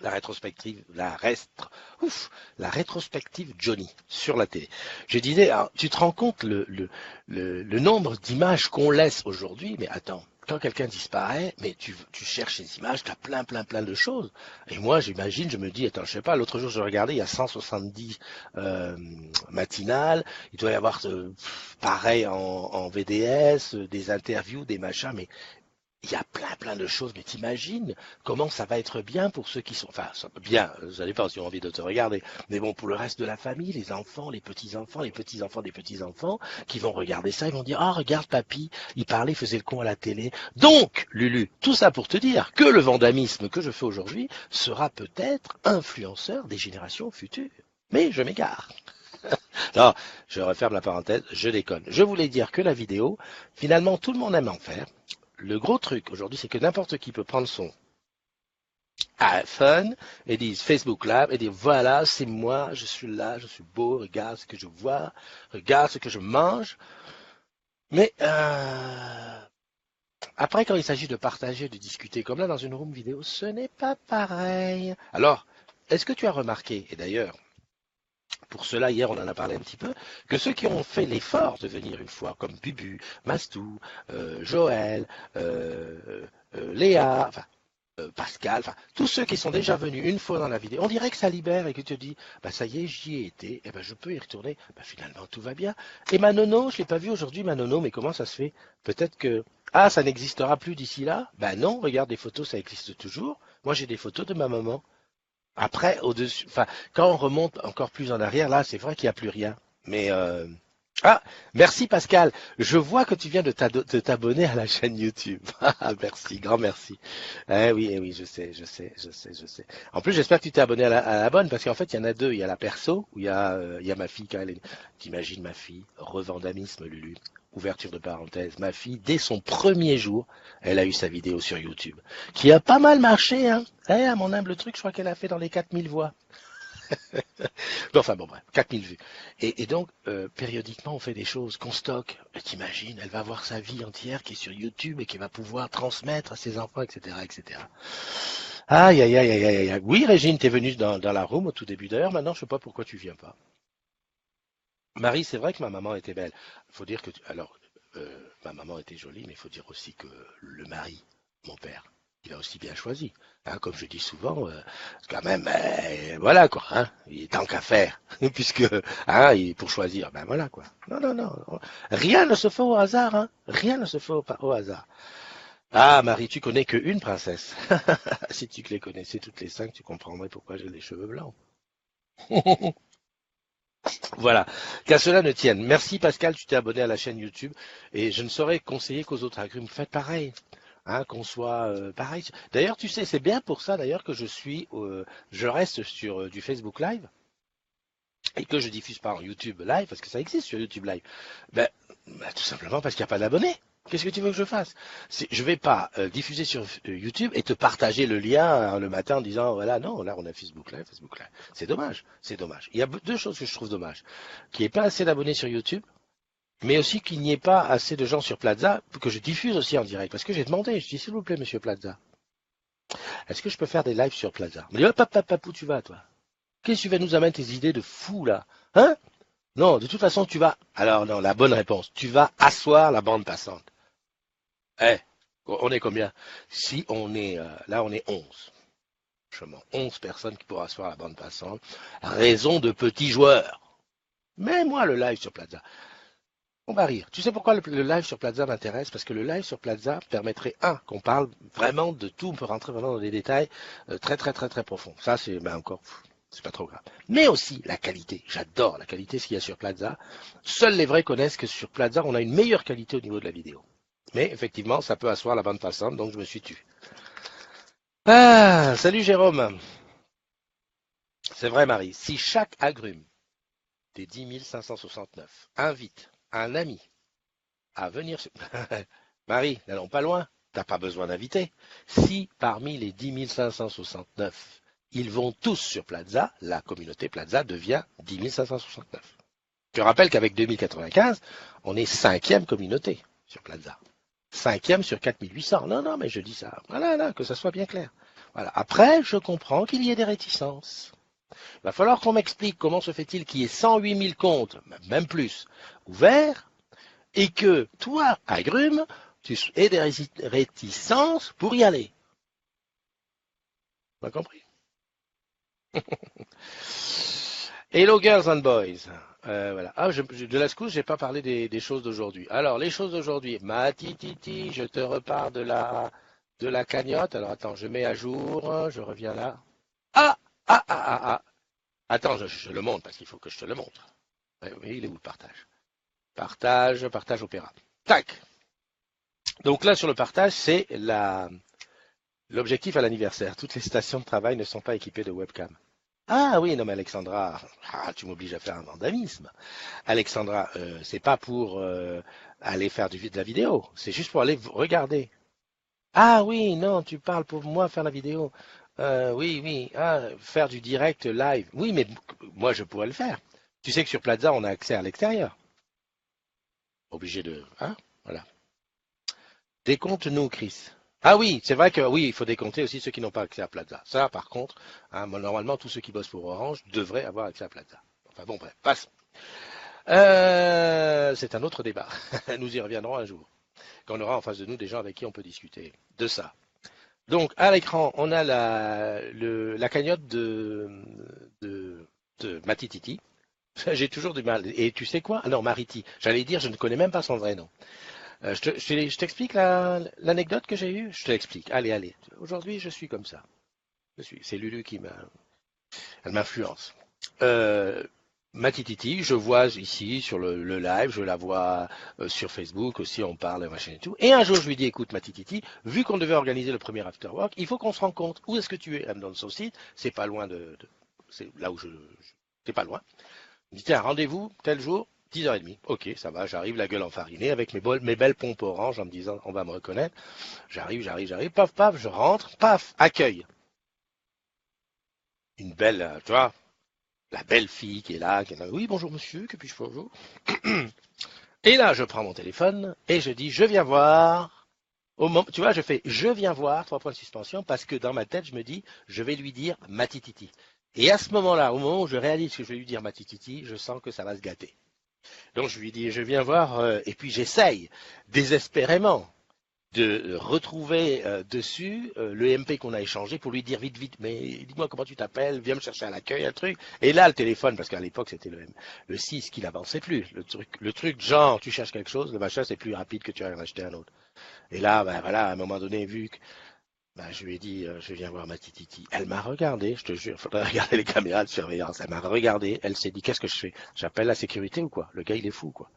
la rétrospective, la rétrospective Johnny sur la télé. Je disais, alors, tu te rends compte le nombre d'images qu'on laisse aujourd'hui, mais attends, quand quelqu'un disparaît, mais tu cherches ces images, tu as plein de choses. Et moi, j'imagine, je me dis, attends, je sais pas, l'autre jour, je regardais, il y a 170 matinales, il doit y avoir pareil en VDS, des interviews, des machins, mais il y a plein de choses, mais t'imagines comment ça va être bien pour ceux qui sont, enfin, bien, vous n'allez pas si ont envie de te regarder, mais bon, pour le reste de la famille, les enfants, les petits-enfants, les petits-enfants des petits-enfants, qui vont regarder ça, ils vont dire, ah, regarde papy, il parlait, il faisait le con à la télé. Donc, Lulu, tout ça pour te dire que le vandamisme que je fais aujourd'hui sera peut-être influenceur des générations futures. Mais je m'égare. Non, je referme la parenthèse, je déconne. Je voulais dire que la vidéo, finalement, tout le monde aime en faire. Le gros truc aujourd'hui, c'est que n'importe qui peut prendre son iPhone et dire Facebook Live et dire voilà, c'est moi, je suis là, je suis beau, regarde ce que je vois, regarde ce que je mange. Mais après, quand il s'agit de partager, de discuter comme là dans une room vidéo, ce n'est pas pareil. Alors, est-ce que tu as remarqué, et d'ailleurs, pour cela, hier, on en a parlé un petit peu, que ceux qui ont fait l'effort de venir une fois, comme Bubu, Mastou, Joël, Léa, enfin, Pascal, enfin, tous ceux qui sont déjà venus une fois dans la vidéo, on dirait que ça libère et que tu te dis, bah ça y est, j'y ai été, et ben je peux y retourner, bah finalement tout va bien. Et ma nono, je l'ai pas vu aujourd'hui, ma nono, mais comment ça se fait? Peut-être que, ah, ça n'existera plus d'ici là? Ben non, regarde, des photos, ça existe toujours. Moi, j'ai des photos de ma maman. Après, au-dessus, enfin, quand on remonte encore plus en arrière, là, c'est vrai qu'il n'y a plus rien. Mais ah, merci Pascal. Je vois que tu viens de t'abonner à la chaîne YouTube. Ah, merci, grand merci. Eh oui, je sais. En plus, j'espère que tu t'es abonné à la bonne, parce qu'en fait, il y en a deux. Il y a la perso, où il y a ma fille quand elle est. T'imagines ma fille, revendamisme, Lulu. Ouverture de parenthèse. Ma fille, dès son premier jour, elle a eu sa vidéo sur YouTube, qui a pas mal marché, hein. À mon humble truc, je crois qu'elle a fait dans les 4000 voix. Enfin bon, bref, 4000 vues. Et donc, périodiquement, on fait des choses qu'on stocke. T'imagines, elle va avoir sa vie entière qui est sur YouTube et qui va pouvoir transmettre à ses enfants, etc., etc. Aïe, aïe, aïe, aïe, aïe, aïe. Oui, Régine, t'es venue dans la room au tout début. D'ailleurs, maintenant, je sais pas pourquoi tu viens pas. Marie, c'est vrai que ma maman était belle. Faut dire que, alors, ma maman était jolie, mais il faut dire aussi que le mari, mon père, il a aussi bien choisi. Hein, comme je dis souvent, quand même, voilà quoi. Hein, il est tant qu'à faire, puisque hein, pour choisir, ben voilà quoi. Non, non, non, rien ne se fait au hasard. Hein, rien ne se fait au hasard. Ah, Marie, tu connais qu'une princesse. Si tu les connaissais toutes les cinq, tu comprendrais pourquoi j'ai les cheveux blancs. Voilà, qu'à cela ne tienne. Merci Pascal, tu t'es abonné à la chaîne YouTube et je ne saurais conseiller qu'aux autres agrumes, faites pareil. Hein, qu'on soit pareil. D'ailleurs, tu sais, c'est bien pour ça d'ailleurs que je reste sur du Facebook Live et que je diffuse pas en YouTube Live parce que ça existe sur YouTube Live. Tout simplement parce qu'il n'y a pas d'abonnés. Qu'est-ce que tu veux que je fasse? Je vais pas diffuser sur YouTube et te partager le lien le matin en disant voilà non là on a Facebook Live, Facebook Live. C'est dommage, c'est dommage. Il y a deux choses que je trouve dommage, qu'il n'y ait pas assez d'abonnés sur YouTube, mais aussi qu'il n'y ait pas assez de gens sur Plaza pour que je diffuse aussi en direct. Parce que j'ai demandé, je dis s'il vous plaît Monsieur Plaza, est-ce que je peux faire des lives sur Plaza? Il me dit hop hop hop hop où tu vas toi? Qu'est-ce que tu vas nous amener tes idées de fou là? Hein? Non, de toute façon tu vas. Alors non, la bonne réponse, tu vas asseoir la bande passante. Eh, on est combien? Si on est là, on est 11. Franchement, 11 personnes qui pourront asseoir la bande passante. Raison de petits joueurs. Mais moi, le live sur Plaza, on va rire. Tu sais pourquoi le live sur Plaza m'intéresse? Parce que le live sur Plaza permettrait, qu'on parle vraiment de tout, on peut rentrer vraiment dans des détails très profonds. Ça, c'est encore, c'est pas trop grave. Mais aussi la qualité. J'adore la qualité, ce qu'il y a sur Plaza. Seuls les vrais connaissent que sur Plaza, on a une meilleure qualité au niveau de la vidéo. Mais effectivement, ça peut asseoir la bande passante, donc je me suis tu. Ah, salut Jérôme. C'est vrai, Marie. Si chaque agrume des 10 569 invite un ami à venir sur... Marie, n'allons pas loin. T'as pas besoin d'inviter. Si parmi les 10 569, ils vont tous sur Plaza, la communauté Plaza devient 10 569. Je rappelle qu'avec 2095, on est 5e communauté sur Plaza. 5e sur 4800. Non, non, mais je dis ça. Voilà, là, que ça soit bien clair. Voilà. Après, je comprends qu'il y ait des réticences. Il va falloir qu'on m'explique comment se fait-il qu'il y ait 108 000 comptes, même plus, ouverts, et que toi, agrume, tu aies des réticences pour y aller. Tu as compris? Hello girls and boys. Voilà. Ah, de la secousse, j'ai pas parlé des choses d'aujourd'hui. Alors, les choses d'aujourd'hui. Ma titi, je te repars de la cagnotte. Alors, attends, je mets à jour. Je reviens là. Ah, ah. Attends, je le montre parce qu'il faut que je te le montre. Oui, il est où le partage? Partage opéra. Tac. Donc là, sur le partage, c'est l'objectif à l'anniversaire. Toutes les stations de travail ne sont pas équipées de webcam. Ah oui, non mais Alexandra, tu m'obliges à faire un vandalisme. Alexandra, c'est pas pour aller faire de la vidéo, c'est juste pour aller regarder. Ah oui, non, tu parles pour moi faire la vidéo. Oui, faire du direct live. Oui, mais moi je pourrais le faire. Tu sais que sur Plaza, on a accès à l'extérieur. Obligé de, hein, voilà. Décompte-nous, Chris. Ah oui, c'est vrai que oui, il faut décompter aussi ceux qui n'ont pas accès à Plaza. Ça, par contre, hein, normalement, tous ceux qui bossent pour Orange devraient avoir accès à Plaza. Enfin bon, bref, passe. C'est un autre débat. Nous y reviendrons un jour, quand on aura en face de nous des gens avec qui on peut discuter de ça. Donc, à l'écran, on a la cagnotte de Matititi. J'ai toujours du mal. Et tu sais quoi? Ah non, Mariti. J'allais dire, je ne connais même pas son vrai nom. Je t'explique l'anecdote que j'ai eue? Je te l'explique. Allez. Aujourd'hui, je suis comme ça. C'est Lulu elle m'influence. Matititi, je vois ici sur le live, je la vois sur Facebook aussi, on parle, machin et tout. Et un jour, je lui dis, écoute, Matititi, vu qu'on devait organiser le premier after work, il faut qu'on se rencontre. Où est-ce que tu es? Elle me donne son site, c'est pas loin c'est là où c'est pas loin. Il me dit, tiens, rendez-vous, tel jour, 10h30. Ok, ça va, j'arrive, la gueule enfarinée, avec mes belles pompes orange, en me disant, on va me reconnaître. J'arrive, paf, je rentre, paf, accueil. Une belle, tu vois, la belle fille qui est là, oui, bonjour monsieur, que puis-je pour vous? Et là, je prends mon téléphone et je dis, je viens voir. Au moment, tu vois, je fais, je viens voir, 3 points de suspension, parce que dans ma tête, je me dis, je vais lui dire Matititi. Et à ce moment-là, au moment où je réalise que je vais lui dire Matititi, je sens que ça va se gâter. Donc je lui dis, je viens voir, et puis j'essaye désespérément de retrouver dessus le MP qu'on a échangé pour lui dire vite, mais dis-moi comment tu t'appelles, viens me chercher à l'accueil, un truc. Et là, le téléphone, parce qu'à l'époque c'était le 6 qui n'avançait plus. Le truc genre, tu cherches quelque chose, le machin c'est plus rapide que tu vas en acheter un autre. Et là, ben voilà, à un moment donné, vu que je lui ai dit, je viens voir ma tititi. Elle m'a regardé, je te jure, faudrait regarder les caméras de surveillance. Elle m'a regardé, elle s'est dit, qu'est-ce que je fais? J'appelle la sécurité ou quoi? Le gars, il est fou, quoi.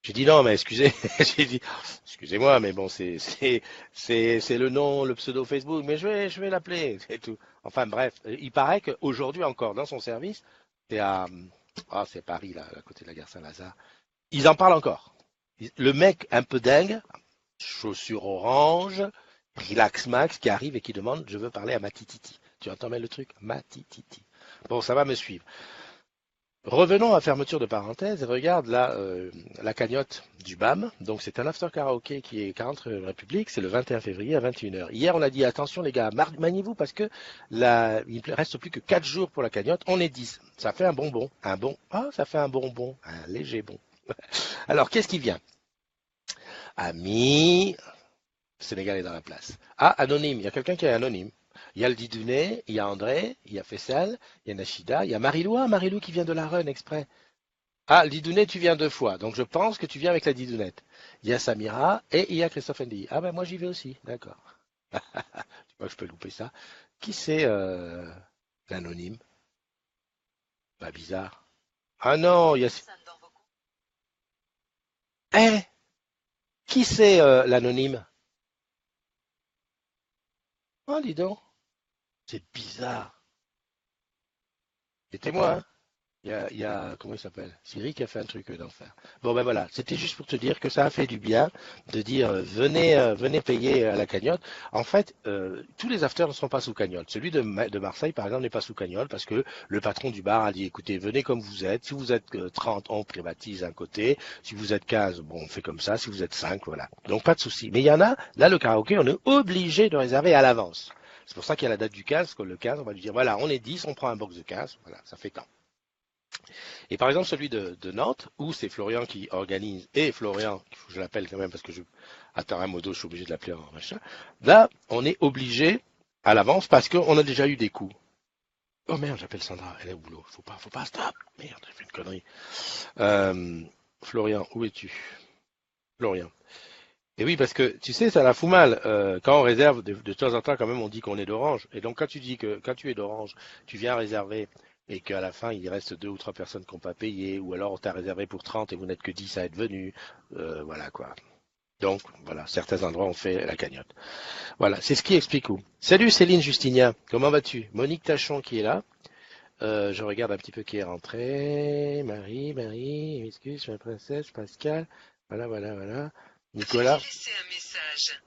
J'ai dit non, mais j'ai dit, excusez-moi, mais bon, c'est le nom, le pseudo Facebook, mais je vais l'appeler, c'est tout. Enfin bref, il paraît qu'aujourd'hui encore, dans son service, c'est c'est Paris, là, à côté de la gare Saint-Lazare, ils en parlent encore. Le mec un peu dingue, chaussures orange, relax max, qui arrive et qui demande, je veux parler à Matititi. Tu entends bien le truc? Matititi. Bon, ça va me suivre. Revenons à fermeture de parenthèse et regarde là la cagnotte du BAM. Donc c'est un after karaoké qui est 40 République, c'est le 21 février à 21h. Hier on a dit attention les gars, maniez-vous parce que il ne reste plus que 4 jours pour la cagnotte, on est 10. Ça fait un bonbon, ça fait un bonbon, un léger bon. Alors qu'est-ce qui vient? Ami, le Sénégal est dans la place. Ah, anonyme, il y a quelqu'un qui est anonyme. Il y a le Didounet, il y a André, il y a Fessal, il y a Nachida, il y a Marilou qui vient de la Run exprès. Ah, le Didounet, tu viens 2 fois, donc je pense que tu viens avec la Didounette. Il y a Samira et il y a Christophe Ndi. Ah ben moi j'y vais aussi, d'accord. Tu vois que je peux louper ça. Qui c'est l'anonyme? Bah bizarre. Ah non, il y a... Eh, qui c'est l'anonyme? Oh, dis donc, c'est bizarre. C'était moi, hein. Comment il s'appelle? Siri qui a fait un truc d'enfer. Bon ben voilà, c'était juste pour te dire que ça a fait du bien de dire venez payer à la cagnotte. En fait, tous les afters ne sont pas sous cagnotte. Celui de Marseille, par exemple, n'est pas sous cagnotte parce que le patron du bar a dit écoutez, venez comme vous êtes. Si vous êtes 30, on privatise un côté. Si vous êtes 15, bon, on fait comme ça. Si vous êtes 5, voilà. Donc pas de souci. Mais il y en a, là le karaoké, on est obligé de réserver à l'avance. C'est pour ça qu'il y a la date du 15, parce que le 15, on va lui dire voilà, on est 10, on prend un box de 15, voilà, ça fait tant. Et par exemple, celui de Nantes, où c'est Florian qui organise, et Florian, il faut que je l'appelle quand même parce que attends un modo, je suis obligé de l'appeler en machin. Là, on est obligé à l'avance parce qu'on a déjà eu des coups. Oh merde, j'appelle Sandra, elle est au boulot. Faut pas, stop. Merde, j'ai fait une connerie. Euh, Florian, où es-tu? Florian. Et oui, parce que tu sais, ça la fout mal. Quand on réserve, de temps en temps, quand même, on dit qu'on est d'Orange. Et donc, quand tu dis que quand tu es d'Orange, tu viens réserver et qu'à la fin, il reste deux ou trois personnes qui n'ont pas payé, ou alors on t'a réservé pour 30 et vous n'êtes que 10 à être venus. Voilà quoi. Donc, voilà, certains endroits ont fait la cagnotte. Voilà, c'est ce qui explique où. Salut Céline Justinien, comment vas-tu? Monique Tachon qui est là. Je regarde un petit peu qui est rentré. Marie, excuse, ma princesse, Pascal. Voilà, voilà, voilà. Nicolas. Laissez un message.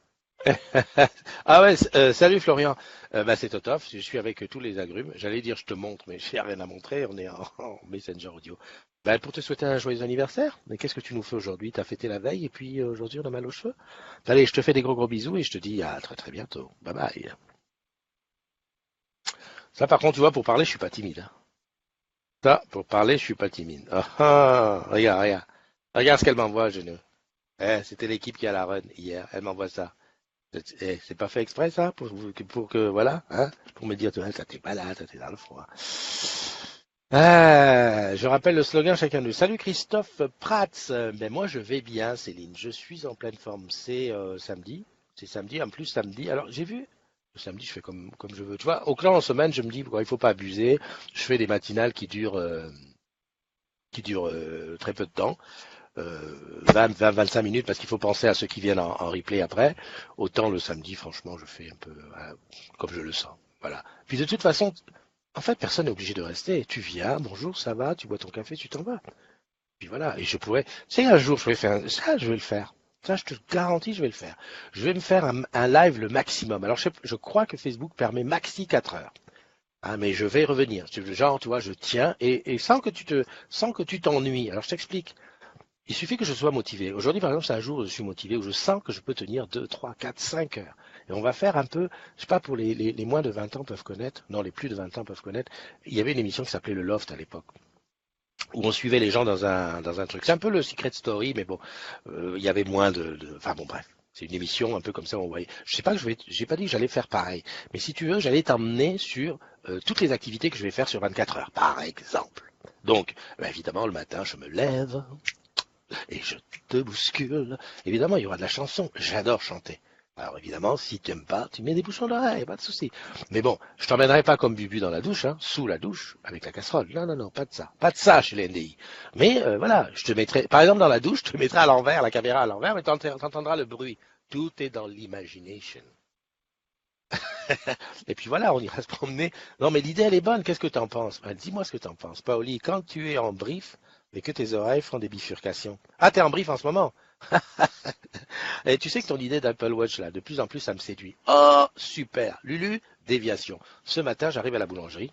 Ah ouais, salut Florian. Bah c'est Totof, je suis avec tous les agrumes. J'allais dire je te montre, mais j'ai rien à montrer, on est en Messenger audio. Bah, pour te souhaiter un joyeux anniversaire, mais qu'est-ce que tu nous fais aujourd'hui? T'as fêté la veille et puis aujourd'hui on a mal aux cheveux? Allez, je te fais des gros bisous et je te dis à très très bientôt. Bye bye. Ça par contre, tu vois, pour parler, je suis pas timide, hein. Ça, pour parler, je suis pas timide. Ah, ah, regarde, regarde. Regarde ce qu'elle m'envoie, Geneux. C'était l'équipe qui a la run hier, elle m'envoie ça. C'est pas fait exprès ça pour que voilà, hein, pour me dire toi, ça t'es malade, ça t'es dans le froid. Ah, je rappelle le slogan chacun de nous. Salut Christophe Prats. Ben moi je vais bien Céline, je suis en pleine forme. C'est samedi, en plus samedi. Alors j'ai vu le samedi je fais comme je veux. Tu vois, au clan en semaine je me dis il faut pas abuser. Je fais des matinales qui durent très peu de temps. 20-25 minutes parce qu'il faut penser à ceux qui viennent en replay après. Autant le samedi, franchement, je fais un peu comme je le sens. Voilà. Puis de toute façon, en fait, personne n'est obligé de rester. Tu viens, bonjour, ça va, tu bois ton café, tu t'en vas. Puis voilà. Et je pourrais, tu sais, un jour, je vais faire ça, je vais le faire. Ça, je te garantis, je vais le faire. Je vais me faire un live le maximum. Alors, je crois que Facebook permet maxi 4 heures. Ah, mais je vais revenir. Genre, tu vois, je tiens et sans que tu t'ennuies. Alors, je t'explique. Il suffit que je sois motivé. Aujourd'hui, par exemple, c'est un jour où je suis motivé, où je sens que je peux tenir 2, 3, 4, 5 heures. Et on va faire un peu, je sais pas, pour les moins de 20 ans peuvent connaître, non, les plus de 20 ans peuvent connaître, il y avait une émission qui s'appelait Le Loft à l'époque, où on suivait les gens dans un truc. C'est un peu le Secret Story, mais bon, il y avait moins enfin bon, bref. C'est une émission un peu comme ça, on voyait. Je sais pas que j'ai pas dit que j'allais faire pareil. Mais si tu veux, j'allais t'emmener sur toutes les activités que je vais faire sur 24 heures, par exemple. Donc, évidemment, le matin, je me lève, et je te bouscule. Évidemment, il y aura de la chanson. J'adore chanter. Alors évidemment, si tu n'aimes pas, tu mets des bouchons d'oreille, pas de souci. Mais bon, je t'emmènerai pas comme Bubu dans la douche, hein, sous la douche, avec la casserole. Non, non, non, pas de ça. Pas de ça chez les NDI. Mais voilà, je te mettrai, par exemple dans la douche, je te mettrai à l'envers, la caméra à l'envers, mais t'entendras le bruit. Tout est dans l'imagination. Et puis voilà, on ira se promener. Non, mais l'idée, elle est bonne. Qu'est-ce que tu en penses? Dis-moi ce que tu en penses. Paoli, quand tu es en brief, mais que tes oreilles font des bifurcations. Ah, t'es en brief en ce moment? Et tu sais que ton idée d'Apple Watch, là, de plus en plus, ça me séduit. Oh, super. Lulu, déviation. Ce matin, j'arrive à la boulangerie.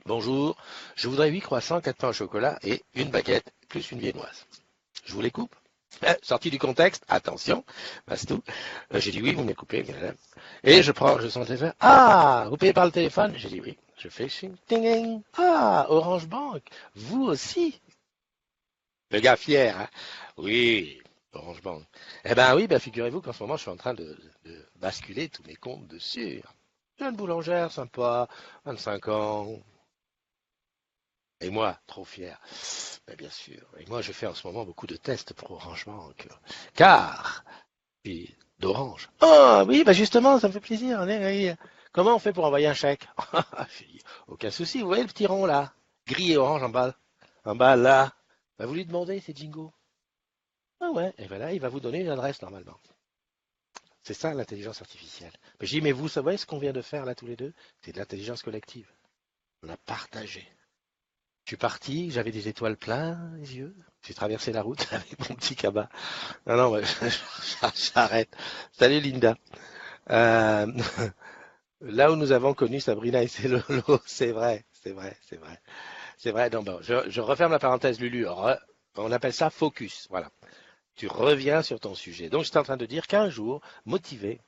Bonjour. Je voudrais 8 croissants, 4 pains au chocolat et une baguette, plus une viennoise. Je vous les coupe? Sorti du contexte, attention, Bastou. J'ai dit oui, vous me les coupez. Et je sens le téléphone. Ah, vous payez par le téléphone? J'ai dit oui. Je fais ching, ting, ting. Ah, Orange Bank. Vous aussi. Le gars fier, hein? Oui, Orange Bank. Eh ben oui, ben figurez-vous qu'en ce moment, je suis en train de basculer tous mes comptes dessus. Jeune boulangère, sympa, 25 ans. Et moi, trop fier. Ben, bien sûr. Et moi, je fais en ce moment beaucoup de tests pour Orange Bank. Car, puis d'Orange. Oh, oui, ben justement, ça me fait plaisir. Comment on fait pour envoyer un chèque? J'ai dit, aucun souci, vous voyez le petit rond là? Gris et orange en bas. En bas là. Ben, vous lui demandez, c'est Jingo. Ah ouais, et voilà, il va vous donner une adresse normalement. C'est ça l'intelligence artificielle. Mais j'ai dit, mais vous savez ce qu'on vient de faire là tous les deux? C'est de l'intelligence collective. On a partagé. Je suis parti, j'avais des étoiles plein les yeux. J'ai traversé la route avec mon petit cabas. Non, non, ouais, j'arrête. Salut Linda. Euh, là où nous avons connu Sabrina et ses lolos, c'est vrai, c'est vrai, c'est vrai. C'est vrai, non, bon, je referme la parenthèse Lulu. On appelle ça focus, voilà. Tu reviens sur ton sujet. Donc, j'étais en train de dire qu'un jour, motivé,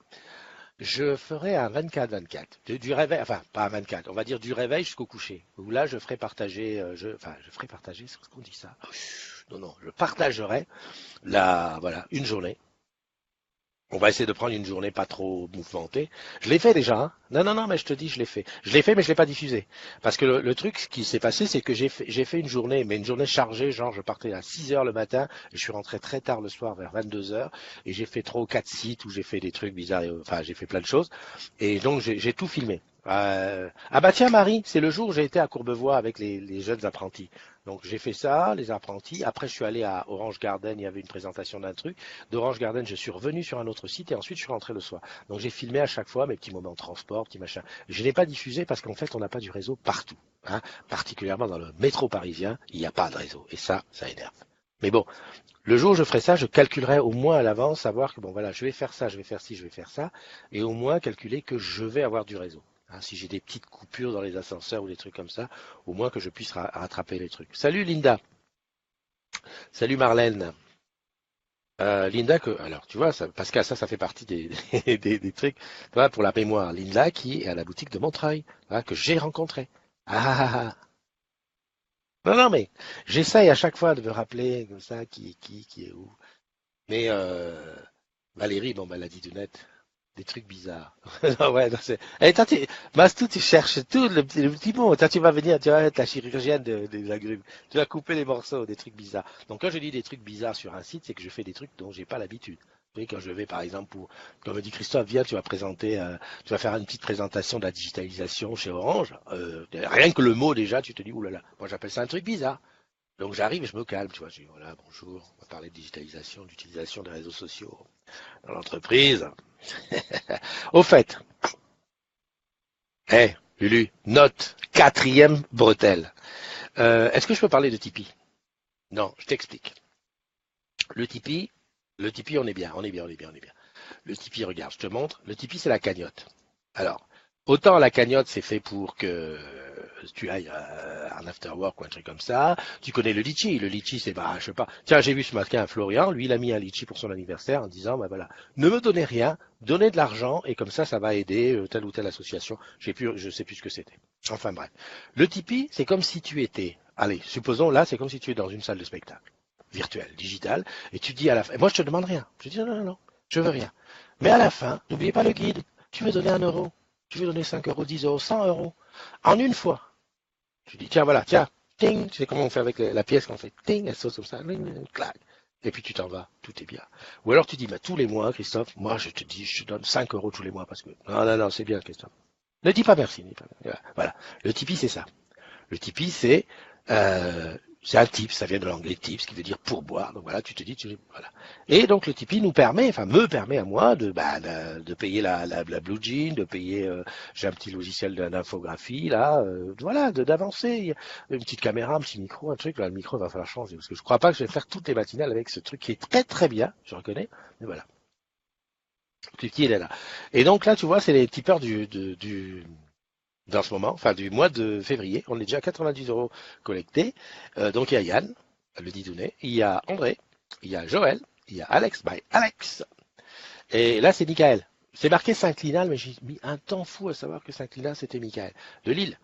je ferai un 24-24. Du réveil, enfin, pas un 24, on va dire du réveil jusqu'au coucher. Où là, je ferai partager, je ferai partager, c'est ce qu'on dit ça. Non, non, je partagerai voilà, une journée. On va essayer de prendre une journée pas trop mouvementée. Je l'ai fait déjà, hein. Non, non, non, mais je te dis, je l'ai fait. Je l'ai fait, mais je l'ai pas diffusé. Parce que le truc, ce qui s'est passé, c'est que j'ai fait une journée, mais une journée chargée, genre je partais à 6 heures le matin, et je suis rentré très tard le soir, vers 22 heures, et j'ai fait 3 ou 4 sites où j'ai fait des trucs bizarres, enfin j'ai fait plein de choses, et donc j'ai tout filmé. Ah bah tiens Marie, c'est le jour où j'ai été à Courbevoie avec les jeunes apprentis. Donc j'ai fait ça, les apprentis. Après je suis allé à Orange Garden, il y avait une présentation d'un truc. D'Orange Garden, je suis revenu sur un autre site et ensuite je suis rentré le soir. Donc j'ai filmé à chaque fois mes petits moments de transport, petits machins. Je n'ai pas diffusé parce qu'en fait on n'a pas du réseau partout. Hein. Particulièrement dans le métro parisien, il n'y a pas de réseau. Et ça énerve. Mais bon, le jour où je ferai ça, je calculerai au moins à l'avance, savoir que bon voilà, je vais faire ça, je vais faire ci, je vais faire ça, et au moins calculer que je vais avoir du réseau. Hein, si j'ai des petites coupures dans les ascenseurs ou des trucs comme ça, au moins que je puisse rattraper les trucs. Salut Linda, salut Marlène. Linda, alors tu vois, Pascal, ça fait partie des trucs. Tu vois, pour la mémoire, Linda qui est à la boutique de Montreuil, hein, que j'ai rencontré. Ah. Non, non, mais j'essaye à chaque fois de me rappeler comme ça qui est où. Mais Valérie, bon, bah, elle a dit de net des trucs bizarres. Non, ouais, non, Eh, toi, Mastou, tu cherches tout le petit mot. Toi, tu vas venir, tu vas être la chirurgienne des agrumes. Tu vas couper les morceaux, des trucs bizarres. Donc, quand je dis des trucs bizarres sur un site, c'est que je fais des trucs dont j'ai pas l'habitude. Vous voyez, quand je vais, par exemple, comme me dit Christophe, viens, tu vas présenter, tu vas faire une petite présentation de la digitalisation chez Orange. Rien que le mot, déjà, tu te dis, oulala, moi, j'appelle ça un truc bizarre. Donc, j'arrive et je me calme, tu vois. Je dis, voilà, bonjour, on va parler de digitalisation, d'utilisation des réseaux sociaux dans l'entreprise. Au fait, Lulu, note, quatrième bretelle. Est-ce que je peux parler de Tipeee? Non, je t'explique. Le Tipeee, on est bien, on est bien, on est bien, on est bien. Le Tipeee, regarde, je te montre. Le Tipeee, c'est la cagnotte. Alors, autant la cagnotte, c'est fait pour que tu ailles à un after work ou un truc comme ça. Tu connais le litchi. Le litchi, c'est, bah, je sais pas. Tiens, j'ai vu ce matin un Florian, lui, il a mis un litchi pour son anniversaire en disant, bah voilà, ne me donnez rien, donnez de l'argent et comme ça va aider telle ou telle association. Je sais plus ce que c'était. Enfin bref. Le Tipeee, c'est comme si tu étais, allez, supposons là, c'est comme si tu es dans une salle de spectacle virtuelle, digitale, et tu dis à la fin, moi je te demande rien. Je dis non, non, non, je veux rien. Mais à la fin, n'oubliez pas le guide. Tu veux donner 1 euro, tu veux donner 5 euros, 10 euros, 100 euros, en une fois. Tu dis, tiens, voilà, tiens, ting, tu sais comment on fait avec la pièce qu'on fait, ting, elle saute comme ça, clac. Et puis tu t'en vas, tout est bien. Ou alors tu dis, bah, tous les mois, Christophe, moi je te dis, je te donne 5 euros tous les mois parce que, non, non, non, c'est bien, Christophe. Ne dis pas merci, ne dis pas merci. Voilà. Le Tipeee, c'est ça. Le Tipeee, c'est un tips, ça vient de l'anglais tips, qui veut dire pourboire. Donc voilà, tu te dis, voilà. Et donc le Tipeee nous permet, enfin me permet à moi de payer la Blue Jean, de payer, j'ai un petit logiciel d'infographie là, voilà, d'avancer. Une petite caméra, un petit micro, un truc. Là, le micro il va falloir changer parce que je crois pas que je vais faire toutes les matinales avec ce truc qui est très très bien, je reconnais. Mais voilà, le Tipeee il est là. Et donc là, tu vois, c'est les tipeurs dans ce moment, enfin du mois de février. On est déjà à 90 euros collectés. Donc il y a Yann, le Didounet, il y a André, il y a Joël, il y a Alex by Alex. Et là c'est Michael. C'est marqué Saint-Clinal, mais j'ai mis un temps fou à savoir que Saint-Clinal c'était Michael. De Lille.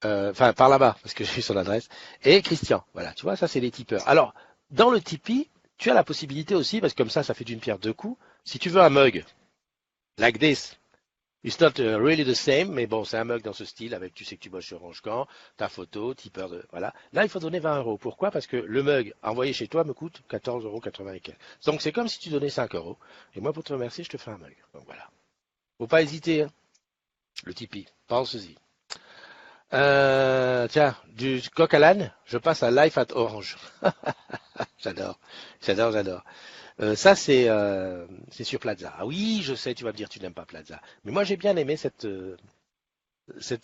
Enfin par là-bas, parce que j'ai vu son adresse. Et Christian. Voilà, tu vois, ça c'est les tipeurs. Alors, dans le Tipeee, tu as la possibilité aussi, parce que comme ça fait d'une pierre deux coups, si tu veux un mug, like this, it's not really the same, mais bon, c'est un mug dans ce style avec, tu sais que tu bosses chez Orange Camp, ta photo, tipeur de, voilà. Là, il faut donner 20 euros. Pourquoi? Parce que le mug envoyé chez toi me coûte 14,80 € et quelques. Donc, c'est comme si tu donnais 5 euros. Et moi, pour te remercier, je te fais un mug. Donc, voilà. Faut pas hésiter, hein. Le Tipeee. Pense-y. Tiens, du coq à l'âne, je passe à Life at Orange. J'adore. J'adore, j'adore. Ça, c'est sur Plaza. Ah oui, je sais, tu vas me dire, tu n'aimes pas Plaza. Mais moi, j'ai bien aimé cette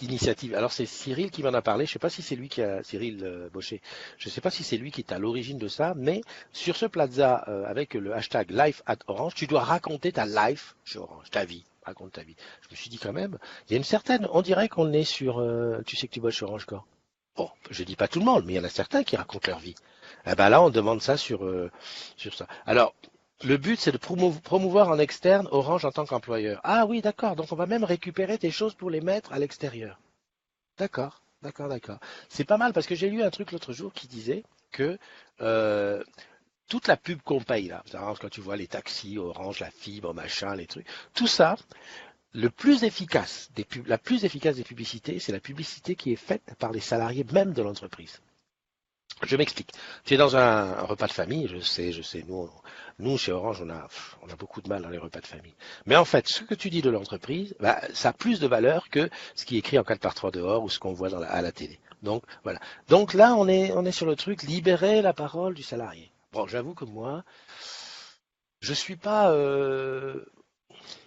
initiative. Alors c'est Cyril qui m'en a parlé. Je sais pas si c'est lui qui a Cyril Baucher. Je sais pas si c'est lui qui est à l'origine de ça, mais sur ce Plaza avec le hashtag Life at Orange, tu dois raconter ta life chez Orange, ta vie. Raconte ta vie. Je me suis dit quand même, il y a une certaine, on dirait qu'on est sur, tu sais que tu bosses chez Orange Corps. Bon, je dis pas tout le monde, mais il y en a certains qui racontent leur vie. Eh ben là, on demande ça sur ça. Alors, le but, c'est de promouvoir en externe Orange en tant qu'employeur. Ah oui, d'accord. Donc, on va même récupérer tes choses pour les mettre à l'extérieur. D'accord, d'accord, d'accord. C'est pas mal parce que j'ai lu un truc l'autre jour qui disait que toute la pub qu'on paye là, quand tu vois les taxis, Orange, la fibre, machin, les trucs, tout ça, la plus efficace des publicités, c'est la publicité qui est faite par les salariés même de l'entreprise. Je m'explique. Tu es dans un repas de famille, je sais, nous chez Orange, on a beaucoup de mal dans les repas de famille. Mais en fait, ce que tu dis de l'entreprise, bah, ça a plus de valeur que ce qui est écrit en 4 par 3 dehors ou ce qu'on voit à la télé. Donc voilà. Donc là, on est sur le truc, libérer la parole du salarié. Bon, j'avoue que moi, je suis pas,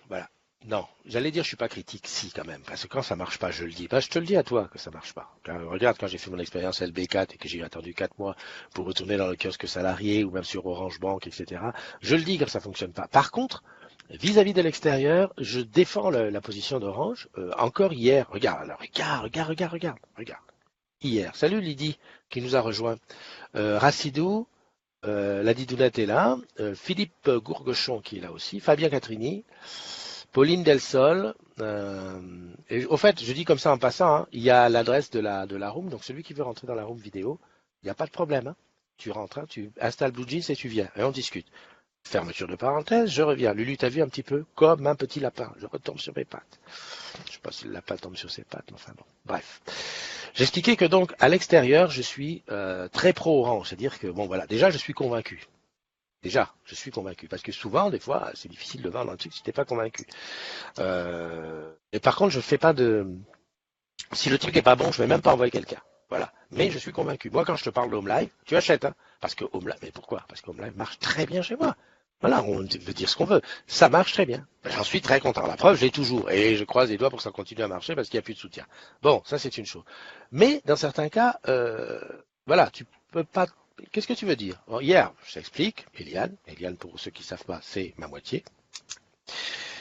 voilà. Non, j'allais dire je suis pas critique, si quand même, parce que quand ça marche pas, je le dis. Ben, je te le dis à toi que ça marche pas. Regarde quand j'ai fait mon expérience LB4 et que j'ai attendu 4 mois pour retourner dans le kiosque salarié ou même sur Orange Bank, etc. Je le dis quand ça fonctionne pas. Par contre, vis-à-vis de l'extérieur, je défends la position d'Orange. Encore hier, regarde. Hier, salut Lydie qui nous a rejoint. Rassidou, Ladi Dounat est là, Philippe Gourgochon qui est là aussi, Fabien Catrini. Pauline Delsol, et au fait, je dis comme ça en passant, hein, il y a l'adresse de la room, donc celui qui veut rentrer dans la room vidéo, il n'y a pas de problème. Hein. Tu rentres, hein, tu installes Blue Jeans et tu viens, et on discute. Fermeture de parenthèse, je reviens. Lulu, t'as vu un petit peu comme un petit lapin, je retombe sur mes pattes. Je sais pas si le lapin tombe sur ses pattes, mais enfin bon, bref. J'expliquais que donc, à l'extérieur, je suis très pro-orange, c'est-à-dire que, bon voilà, déjà, je suis convaincu. Déjà, je suis convaincu. Parce que souvent, des fois, c'est difficile de vendre un truc si t'es pas convaincu. Et par contre, je fais pas de... Si le truc est pas bon, je vais même pas envoyer quelqu'un. Voilà. Mais je suis convaincu. Moi, quand je te parle de Home Live, tu achètes. Hein, parce que Home Live... Mais pourquoi? Parce que Home Live marche très bien chez moi. Voilà, on veut dire ce qu'on veut. Ça marche très bien. J'en suis très content. La preuve, je l'ai toujours. Et je croise les doigts pour que ça continue à marcher parce qu'il n'y a plus de soutien. Bon, ça, c'est une chose. Mais, dans certains cas, voilà, tu peux pas... Qu'est-ce que tu veux dire? Bon, hier, je t'explique, Eliane, pour ceux qui ne savent pas, c'est ma moitié,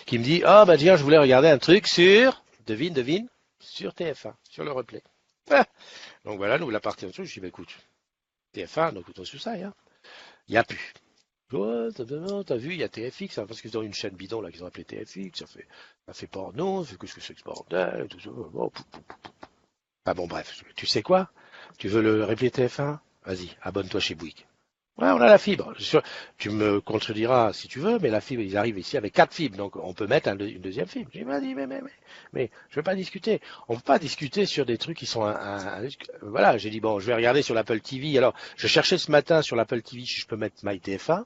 qui me dit, ah, bah, tiens, je voulais regarder un truc sur, devine, sur TF1, sur le replay. Ah. Donc voilà, nous, la partie de truc, je dis, bah, écoute, TF1, donc, écoutons sur ça, hein. Il n'y a plus. Oh, t'as vu, il y a TFX, hein, parce qu'ils ont une chaîne bidon, là, qu'ils ont appelé TFX, ça fait porno, c'est que c'est que ce bordel, tout ça, bon, ah bon, bref, tu sais quoi? Tu veux le replay TF1? Vas-y, abonne-toi chez Bouygues. Ouais, on a la fibre. Tu me contrediras si tu veux, mais la fibre, ils arrivent ici avec 4 fibres, donc on peut mettre une deuxième fibre. J'ai dit, vas-y, mais je veux pas discuter. On peut pas discuter sur des trucs qui sont voilà, j'ai dit, bon, je vais regarder sur l'Apple TV. Alors, je cherchais ce matin sur l'Apple TV si je peux mettre MyTF1.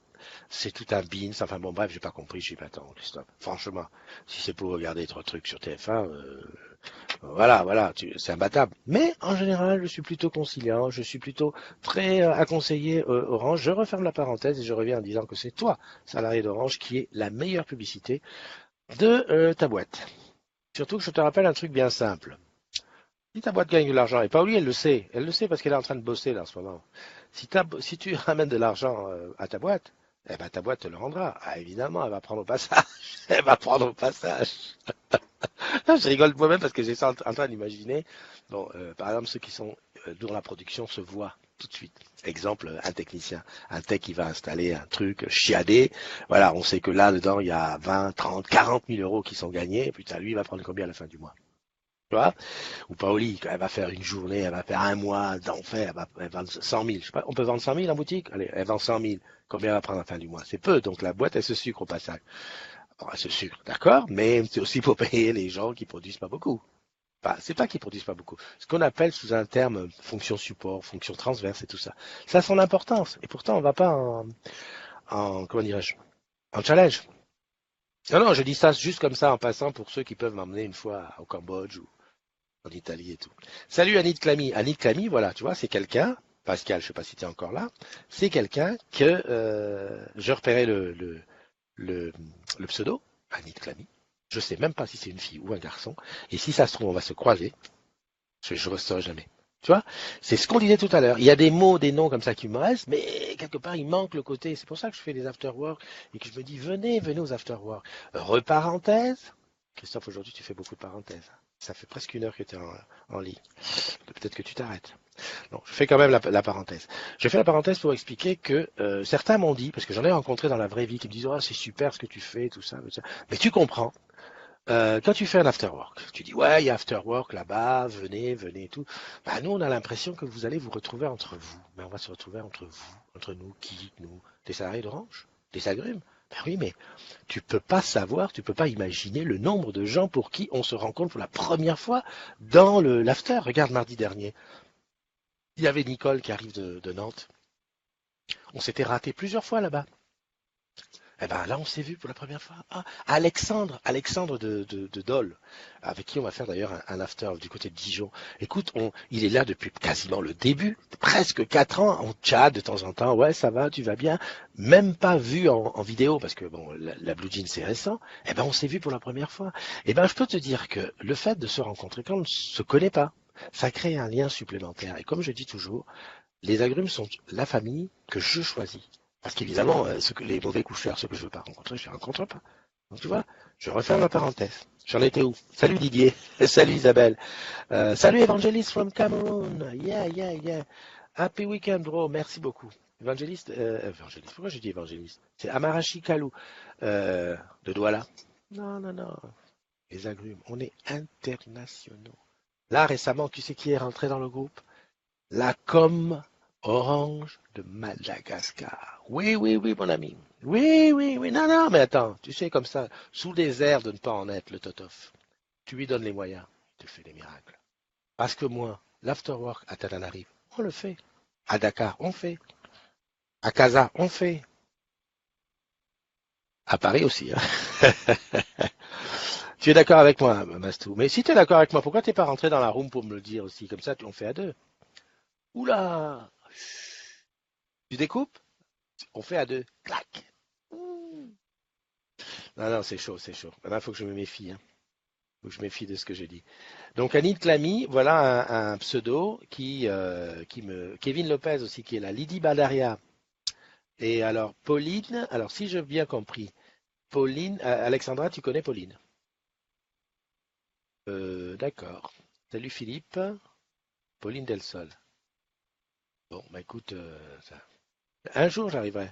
C'est tout un beans. Enfin bon, bref, j'ai pas compris. J'ai dit, attends, stop. Franchement, si c'est pour regarder 3 trucs sur TF1, voilà, c'est imbattable. Mais en général, je suis plutôt conciliant, je suis plutôt prêt à conseiller Orange. Je referme la parenthèse et je reviens en disant que c'est toi, salarié d'Orange, qui est la meilleure publicité de ta boîte. Surtout que je te rappelle un truc bien simple. Si ta boîte gagne de l'argent, et Pauli, elle le sait parce qu'elle est en train de bosser là en ce moment. Si tu ramènes de l'argent à ta boîte, eh ben ta boîte te le rendra. Ah, évidemment, elle va prendre au passage. Elle va prendre au passage. Je rigole moi-même parce que j'ai ça en train d'imaginer. Bon, par exemple, ceux qui sont dans la production se voient tout de suite. Exemple, un technicien, un tech qui va installer un truc chiadé. Voilà, on sait que là-dedans, il y a 20, 30, 40 000 euros qui sont gagnés. Putain, lui, il va prendre combien à la fin du mois? Tu vois? Ou Paoli, elle va faire une journée, elle va faire un mois d'enfer, elle va vendre 100 000. Je sais pas, on peut vendre 100 000 en boutique? Allez, elle vend 100 000. Combien elle va prendre à la fin du mois? C'est peu, donc la boîte, elle se sucre au passage. Bon, elle se sucre, d'accord, mais c'est aussi pour payer les gens qui produisent pas beaucoup. Enfin, c'est pas qu'ils produisent pas beaucoup. Ce qu'on appelle sous un terme fonction support, fonction transverse et tout ça. Ça a son importance. Et pourtant, on va pas comment dirais-je, en challenge. Non, je dis ça juste comme ça en passant pour ceux qui peuvent m'emmener une fois au Cambodge ou en Italie et tout. Salut Annie de Clamy. Annie de Clamy, voilà, tu vois, c'est quelqu'un, Pascal, je sais pas si tu es encore là, c'est quelqu'un que je repérais le pseudo, Annie de Clamy. Je sais même pas si c'est une fille ou un garçon. Et si ça se trouve, on va se croiser. Je ne resterai jamais. Tu vois, c'est ce qu'on disait tout à l'heure. Il y a des mots, des noms comme ça qui me restent, mais quelque part, il manque le côté. C'est pour ça que je fais des after-work et que je me dis, venez aux after-work. Reparenthèse. Christophe, aujourd'hui, tu fais beaucoup de parenthèses. Ça fait presque 1 heure que tu es en ligne. Peut-être que tu t'arrêtes. Non, je fais quand même la parenthèse. Je fais la parenthèse pour expliquer que certains m'ont dit, parce que j'en ai rencontré dans la vraie vie, qui me disent, oh, c'est super ce que tu fais, tout ça. Mais tu comprends. Quand tu fais un after work, tu dis ouais, il y a after work là-bas, venez, venez et tout. Bah, nous, on a l'impression que vous allez vous retrouver entre vous. Mais on va se retrouver entre vous, entre nous, qui, nous, des salariés d'Orange, des agrumes. Ben oui, mais tu peux pas savoir, tu peux pas imaginer le nombre de gens pour qui on se rencontre pour la première fois dans l'after. Regarde mardi dernier, il y avait Nicole qui arrive de Nantes. On s'était raté plusieurs fois là-bas. Eh ben là, on s'est vu pour la première fois. Ah, Alexandre de Dole, avec qui on va faire d'ailleurs un after du côté de Dijon. Écoute, il est là depuis quasiment le début, presque 4 ans. On chatte de temps en temps. Ouais, ça va, tu vas bien. Même pas vu en vidéo parce que bon, la Blue Jean c'est récent. Eh ben, on s'est vu pour la première fois. Eh ben, je peux te dire que le fait de se rencontrer quand on ne se connaît pas, ça crée un lien supplémentaire. Et comme je dis toujours, les agrumes sont la famille que je choisis. Parce qu'évidemment, les mauvais coucheurs, ceux que je ne veux pas rencontrer, je ne les rencontre pas. Donc tu vois, je referme la parenthèse. J'en étais où? Salut Didier, salut Isabelle, salut Evangelist from Cameroon, yeah, yeah, yeah. Happy weekend bro, merci beaucoup. Évangéliste, pourquoi je dis évangéliste? C'est Amarachi Kalou, de Douala. Non, non, non, les agrumes, on est internationaux. Là, récemment, tu sais qui est rentré dans le groupe? La com orange de Madagascar. Oui, oui, oui, mon ami. Oui, oui, oui. Non, non, mais attends. Tu sais, comme ça, sous des airs de ne pas en être, le Totof. Tu lui donnes les moyens. Il te fait des miracles. Parce que moi, l'afterwork à Tananarive, on le fait. À Dakar, on fait. À Casa, on fait. À Paris aussi. Hein. Tu es d'accord avec moi, Mastou? Mais si tu es d'accord avec moi, pourquoi t'es pas rentré dans la room pour me le dire aussi? Comme ça, on fait à deux. Oula! Tu découpes? On fait à deux. Clac! Non, non, c'est chaud, c'est chaud. Maintenant, il faut que je me méfie. Hein. Faut que je me méfie de ce que j'ai dit. Donc, Annie Clamy, voilà un pseudo Kevin Lopez aussi qui est là. Lydie Badaria. Et alors, Pauline. Alors, si j'ai bien compris, Pauline. Alexandra, tu connais Pauline? D'accord. Salut Philippe. Pauline Delsol. Bon, bah écoute, un jour j'arriverai.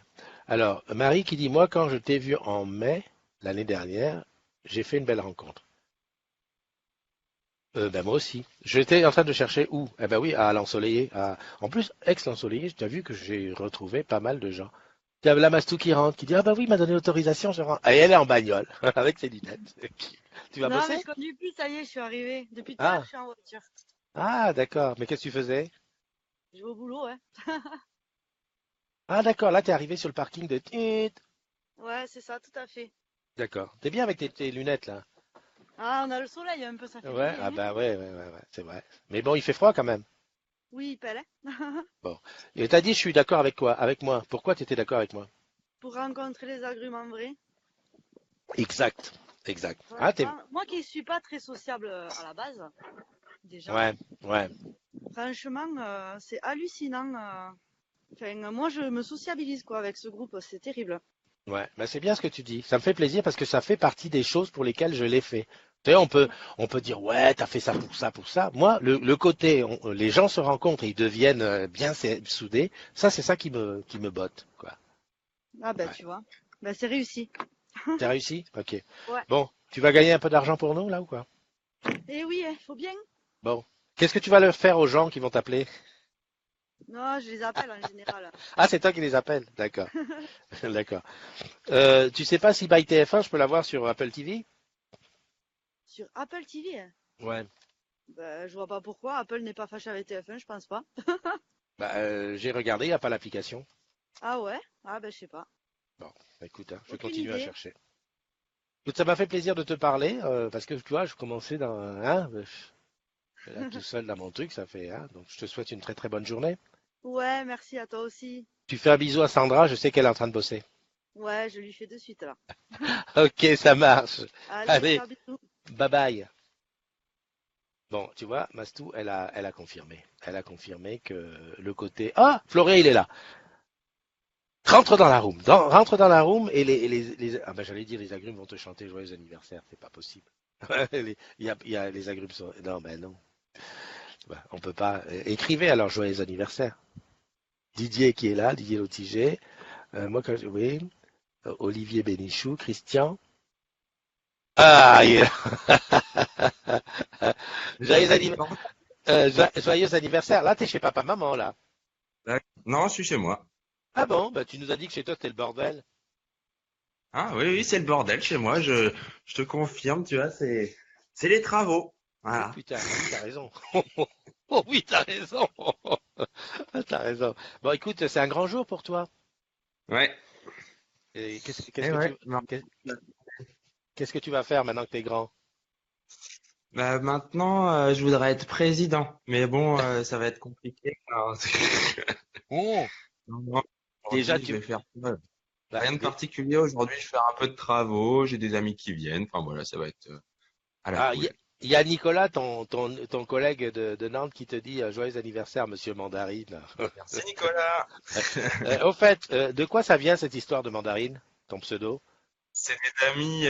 Alors, Marie qui dit, moi, quand je t'ai vu en mai, l'année dernière, j'ai fait une belle rencontre. Ben moi aussi. J'étais en train de chercher où? Eh ben oui, à l'ensoleillé. En plus, ex-l'ensoleillé, tu as vu que j'ai retrouvé pas mal de gens. Il y a la Mastou qui rentre, qui dit, ah bah oui, il m'a donné l'autorisation, je rentre. Et elle est en bagnole, avec ses lunettes. Tu vas Non, bosser? mais je conduis plus, ça y est, je suis arrivée. Depuis tout à l'heure, Ah, je suis en voiture. ah, d'accord. Mais qu'est-ce que tu faisais? Je vais au boulot, ouais. Ah, d'accord, là, t'es arrivé sur le parking de... Ouais, c'est ça, tout à fait. D'accord. T'es bien avec tes lunettes, là? Ah, on a le soleil un peu, ça fait du Ouais, bien, ah hein. bah ouais, ouais, ouais, ouais, c'est vrai. Mais bon, il fait froid quand même. Oui, il pèle, hein. Bon. Et t'as dit, je suis d'accord avec quoi? Avec moi. Pourquoi t'étais d'accord avec moi? Pour rencontrer les agrumes en vrai. Exact, exact. Ah, Franchement, moi qui suis pas très sociable à la base, déjà, ouais, ouais. franchement, c'est hallucinant. Enfin, moi, je me sociabilise quoi avec ce groupe, c'est terrible. Ouais, bah c'est bien ce que tu dis. Ça me fait plaisir parce que ça fait partie des choses pour lesquelles je l'ai fait. Tu sais, on peut dire, ouais, t'as fait ça pour ça, pour ça. Moi, le côté, les gens se rencontrent et ils deviennent bien soudés. Ça, c'est ça qui me botte, quoi. Ah ben, Ouais. tu vois. Ben, c'est réussi. T'as réussi? Ok. Ouais. Bon, tu vas gagner un peu d'argent pour nous, là, ou quoi? Et oui, il faut bien. Bon. Qu'est-ce que tu vas leur faire aux gens qui vont t'appeler? Non, je les appelle en général. Ah, c'est toi qui les appelles. D'accord. D'accord. Tu sais pas si by TF1, je peux l'avoir sur Apple TV? Sur Apple TV, hein. Ouais. Ben, je vois pas pourquoi. Apple n'est pas fâché avec TF1, je pense pas. Bah, j'ai regardé, il n'y a pas l'application. Ah ouais? Ah ben, je sais pas. Bon, bah, écoute, hein, je vais Aucune continuer à idée. chercher. Écoute, ça m'a fait plaisir de te parler, parce que tu vois, je commençais hein, là, tout seul dans mon truc, ça fait, hein, donc je te souhaite une très très bonne journée. Ouais, merci à toi aussi. Tu fais un bisou à Sandra, je sais qu'elle est en train de bosser. Ouais, je lui fais de suite là. Ok, ça marche. Allez, Allez, ciao, bisous. bye bye. Bon, tu vois, Mastou, elle a confirmé. Elle a confirmé que le côté... Ah, Floré, il est là. Rentre dans la room. Rentre dans la room et ah ben j'allais dire les agrumes vont te chanter joyeux anniversaire. C'est pas possible. Il y a les agrumes sont... Non, ben non. Ben, on peut pas. Écrivez alors joyeux anniversaire. Didier qui est là, Didier Lotiger. Moi, oui. Olivier Bénichou, Christian. Ah, Déjà, joyeux, t'as dit bordel. joyeux anniversaire. Là, t'es chez papa-maman, là. Non, je suis chez moi. Ah bon, bah tu nous as dit que chez toi, c'était le bordel. Ah oui, oui, c'est le bordel chez moi. Je te confirme, tu vois, c'est les travaux. Oh Voilà. putain, ah oui, t'as raison. Oh oui, t'as raison. T'as raison. Bon, écoute, c'est un grand jour pour toi. Ouais. Et Eh ouais. qu'est- qu'est-ce que tu vas faire maintenant que t'es grand? Bah, maintenant, je voudrais être président, mais bon, ça va être compliqué. Alors, Oh, non, déjà, aujourd'hui, je vais faire bah, rien de particulier. Aujourd'hui, je vais faire un peu de travaux. J'ai des amis qui viennent. Enfin voilà, ça va être à la ah, il y, cool. a il y a Nicolas, ton collègue de Nantes, qui te dit joyeux anniversaire, monsieur Mandarine. Merci Nicolas. Au fait, de quoi ça vient cette histoire de Mandarine, ton pseudo? C'est des amis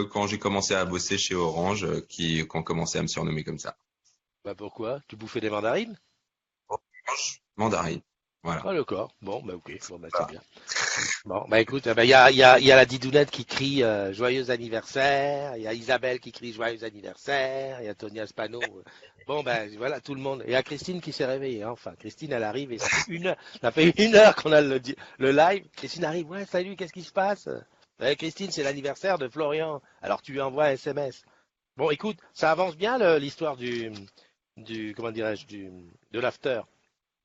quand j'ai commencé à bosser chez Orange qui ont commencé à me surnommer comme ça. Bah pourquoi? Tu bouffais des mandarines? Orange, mandarine. Voilà. Ah, le corps. Bon, bah ok, bon, bah c'est Voilà. bien. Bon, bah écoute, il y a la didounette qui crie joyeux anniversaire, il y a Isabelle qui crie joyeux anniversaire, il y a Tonia Spano. Bon, ben voilà, tout le monde. Et il y a Christine qui s'est réveillée, hein. Enfin, Christine, elle arrive et ça fait une heure qu'on a le live. Christine arrive, ouais, salut, qu'est-ce qui se passe? Christine, c'est l'anniversaire de Florian. Alors tu lui envoies un SMS. Bon, écoute, ça avance bien l'histoire comment dirais-je, de l'after.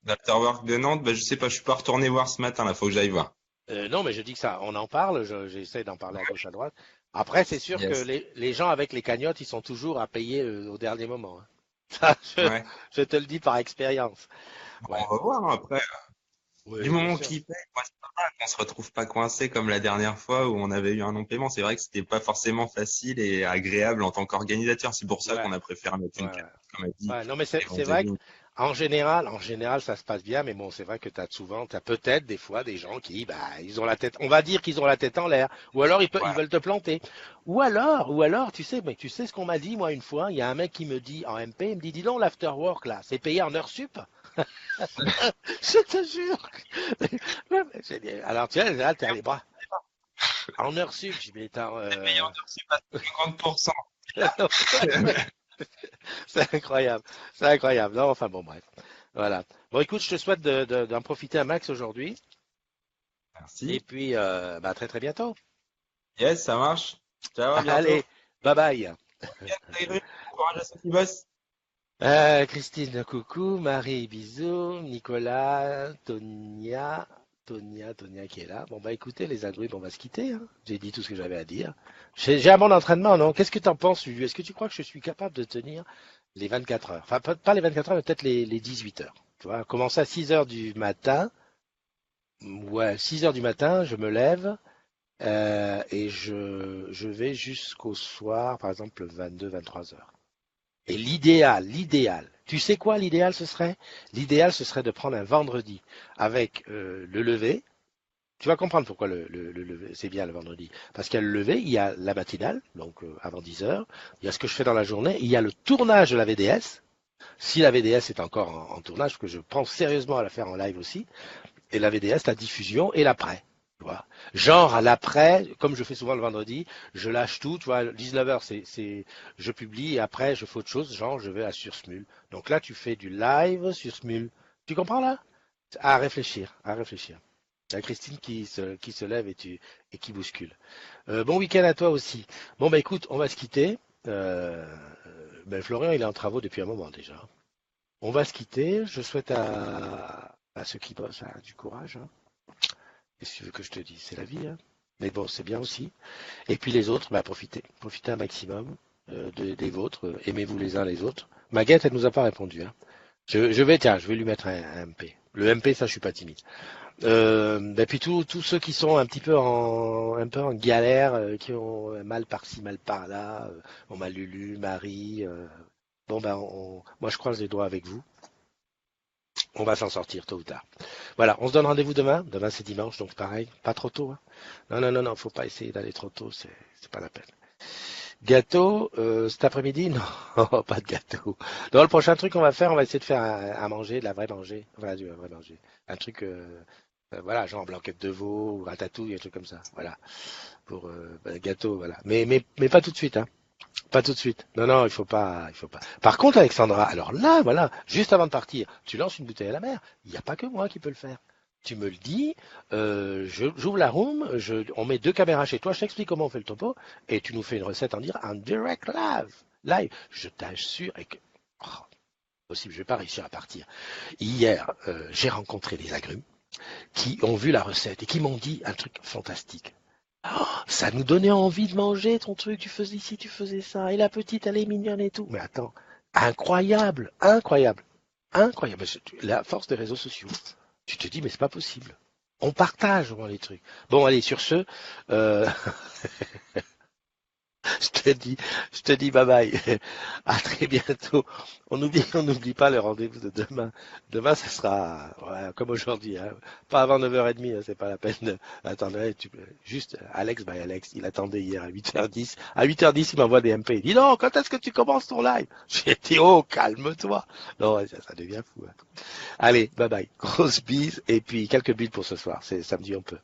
L'Afterwork de Nantes, bah, je sais pas, je suis pas retourné voir ce matin, là, faut que j'aille voir. Non, mais je dis que ça, on en parle, j'essaie d'en parler à gauche, à droite. Après, c'est sûr que Yes. les gens avec les cagnottes, ils sont toujours à payer au dernier moment, hein. Ça, Ouais. je te le dis par expérience. Bon, Ouais. on va voir hein, après. Du Oui, bien moment sûr. qu'il paye, moi, c'est pas mal qu'on se retrouve pas coincé comme la dernière fois où on avait eu un non-paiement. C'est vrai que c'était pas forcément facile et agréable en tant qu'organisateur. C'est pour ça Ouais, qu'on a préféré mettre ouais, une ouais. carte, comme a dit Ouais, non, mais c'est vrai Evangeline. qu'en général, ça se passe bien, mais bon, c'est vrai que t'as peut-être des fois des gens qui, bah, ils ont la tête, on va dire qu'ils ont la tête en l'air, ou alors ils Voilà. veulent te planter, ou alors, tu sais, mais tu sais ce qu'on m'a dit, moi, une fois, il y a un mec qui me dit, en MP, il me dit, dis donc, l'afterwork, là, c'est payé en heure sup? Je te jure. Ouais, mais j'ai dit, alors, tu vois, là, t'as les bras. En heure sup, j'ai dit, mais attends, Les meilleurs c'est pas 50%. c'est incroyable. C'est incroyable. Non, enfin bon, bref. Voilà. Bon, écoute, je te souhaite d'en profiter un max aujourd'hui. Et Merci. puis, bah, à très très bientôt. Yes, ça marche. Ciao, à bientôt. Allez, bye bye. Bien, Cyril. Courage à ceux qui bossent. Christine, coucou. Marie, bisous. Nicolas, Tonia qui est là. Bon, bah écoutez, les androïdes, on va se quitter, hein. J'ai dit tout ce que j'avais à dire. J'ai un bon entraînement, non? Qu'est-ce que tu en penses, Lulu? Est-ce que tu crois que je suis capable de tenir les 24 heures? Enfin, pas les 24 heures, mais peut-être les 18 heures. Tu vois, commencer à 6 heures du matin. Ouais, 6 heures du matin, je me lève et je vais jusqu'au soir, par exemple 22, 23 heures. Et l'idéal, tu sais quoi l'idéal ce serait? L'idéal ce serait de prendre un vendredi avec le lever. Tu vas comprendre pourquoi le lever, c'est bien le vendredi. Parce qu'il y a le lever, il y a la matinale, donc avant 10 heures, il y a ce que je fais dans la journée, il y a le tournage de la VDS, si la VDS est encore en tournage, parce que je pense sérieusement à la faire en live aussi, et la VDS, la diffusion et l'après. Tu vois. Genre à l'après, comme je fais souvent le vendredi, je lâche tout, tu vois, 19h je publie et après je fais autre chose, genre je vais à Sursmule. Donc là tu fais du live sur Smule. Tu comprends là? À réfléchir, à réfléchir. Il y a Christine qui se lève et qui bouscule. Bon week-end à toi aussi. Bon bah écoute, on va se quitter. Ben, Florian il est en travaux depuis un moment déjà. On va se quitter. Je souhaite à ceux qui bossent du courage, hein. Qu'est-ce que tu veux que je te dise? C'est la vie, hein. Mais bon, c'est bien aussi. Et puis les autres, bah, profitez. Profitez un maximum des vôtres. Aimez-vous les uns les autres. Maguette, elle nous a pas répondu, hein. Tiens, je vais lui mettre un MP. Le MP, ça, je suis pas timide. Et puis tous ceux qui sont un peu en galère, qui ont mal par-ci, mal par-là, on m'a Lulu, Marie. Bon ben, moi je croise les doigts avec vous. On va s'en sortir tôt ou tard. Voilà, on se donne rendez-vous demain. Demain c'est dimanche, donc pareil, pas trop tôt, hein. Non, faut pas essayer d'aller trop tôt, c'est pas la peine. Gâteau, cet après-midi, non, pas de gâteau. Dans le prochain truc qu'on va faire, on va essayer de faire à manger, de la vraie manger, voilà, du vrai manger. Un truc Voilà, genre blanquette de veau, ou ratatouille, un truc comme ça. Voilà. Pour gâteau, voilà. Mais pas tout de suite, hein. Pas tout de suite. Non, non, il faut pas, il faut pas. Par contre, Alexandra, alors là, voilà, juste avant de partir, tu lances une bouteille à la mer. Il n'y a pas que moi qui peux le faire. Tu me le dis, j'ouvre la room, on met 2 caméras chez toi, je t'explique comment on fait le topo, et tu nous fais une recette en direct live. Je t'assure, et que, oh, possible, je vais pas réussir à partir. Hier, j'ai rencontré des agrumes qui ont vu la recette et qui m'ont dit un truc fantastique. Oh, ça nous donnait envie de manger ton truc, tu faisais ici, tu faisais ça, et la petite, elle est mignonne et tout. Mais attends, incroyable, incroyable, incroyable. La force des réseaux sociaux, tu te dis, mais c'est pas possible. On partage vraiment les trucs. Bon, allez, sur ce, euh, je te dis bye bye. À très bientôt. On n'oublie pas le rendez-vous de demain. Demain, ça sera ouais, comme aujourd'hui, hein. Pas avant 9h30, hein, c'est pas la peine d'attendre. Juste Alex by Alex, il attendait hier à 8h10. À 8h10, il m'envoie des MP. Il dit non, quand est-ce que tu commences ton live? J'ai dit oh, calme-toi. Non, ça devient fou, hein. Allez, bye bye. Grosse bise et puis quelques bides pour ce soir. C'est samedi, on peut.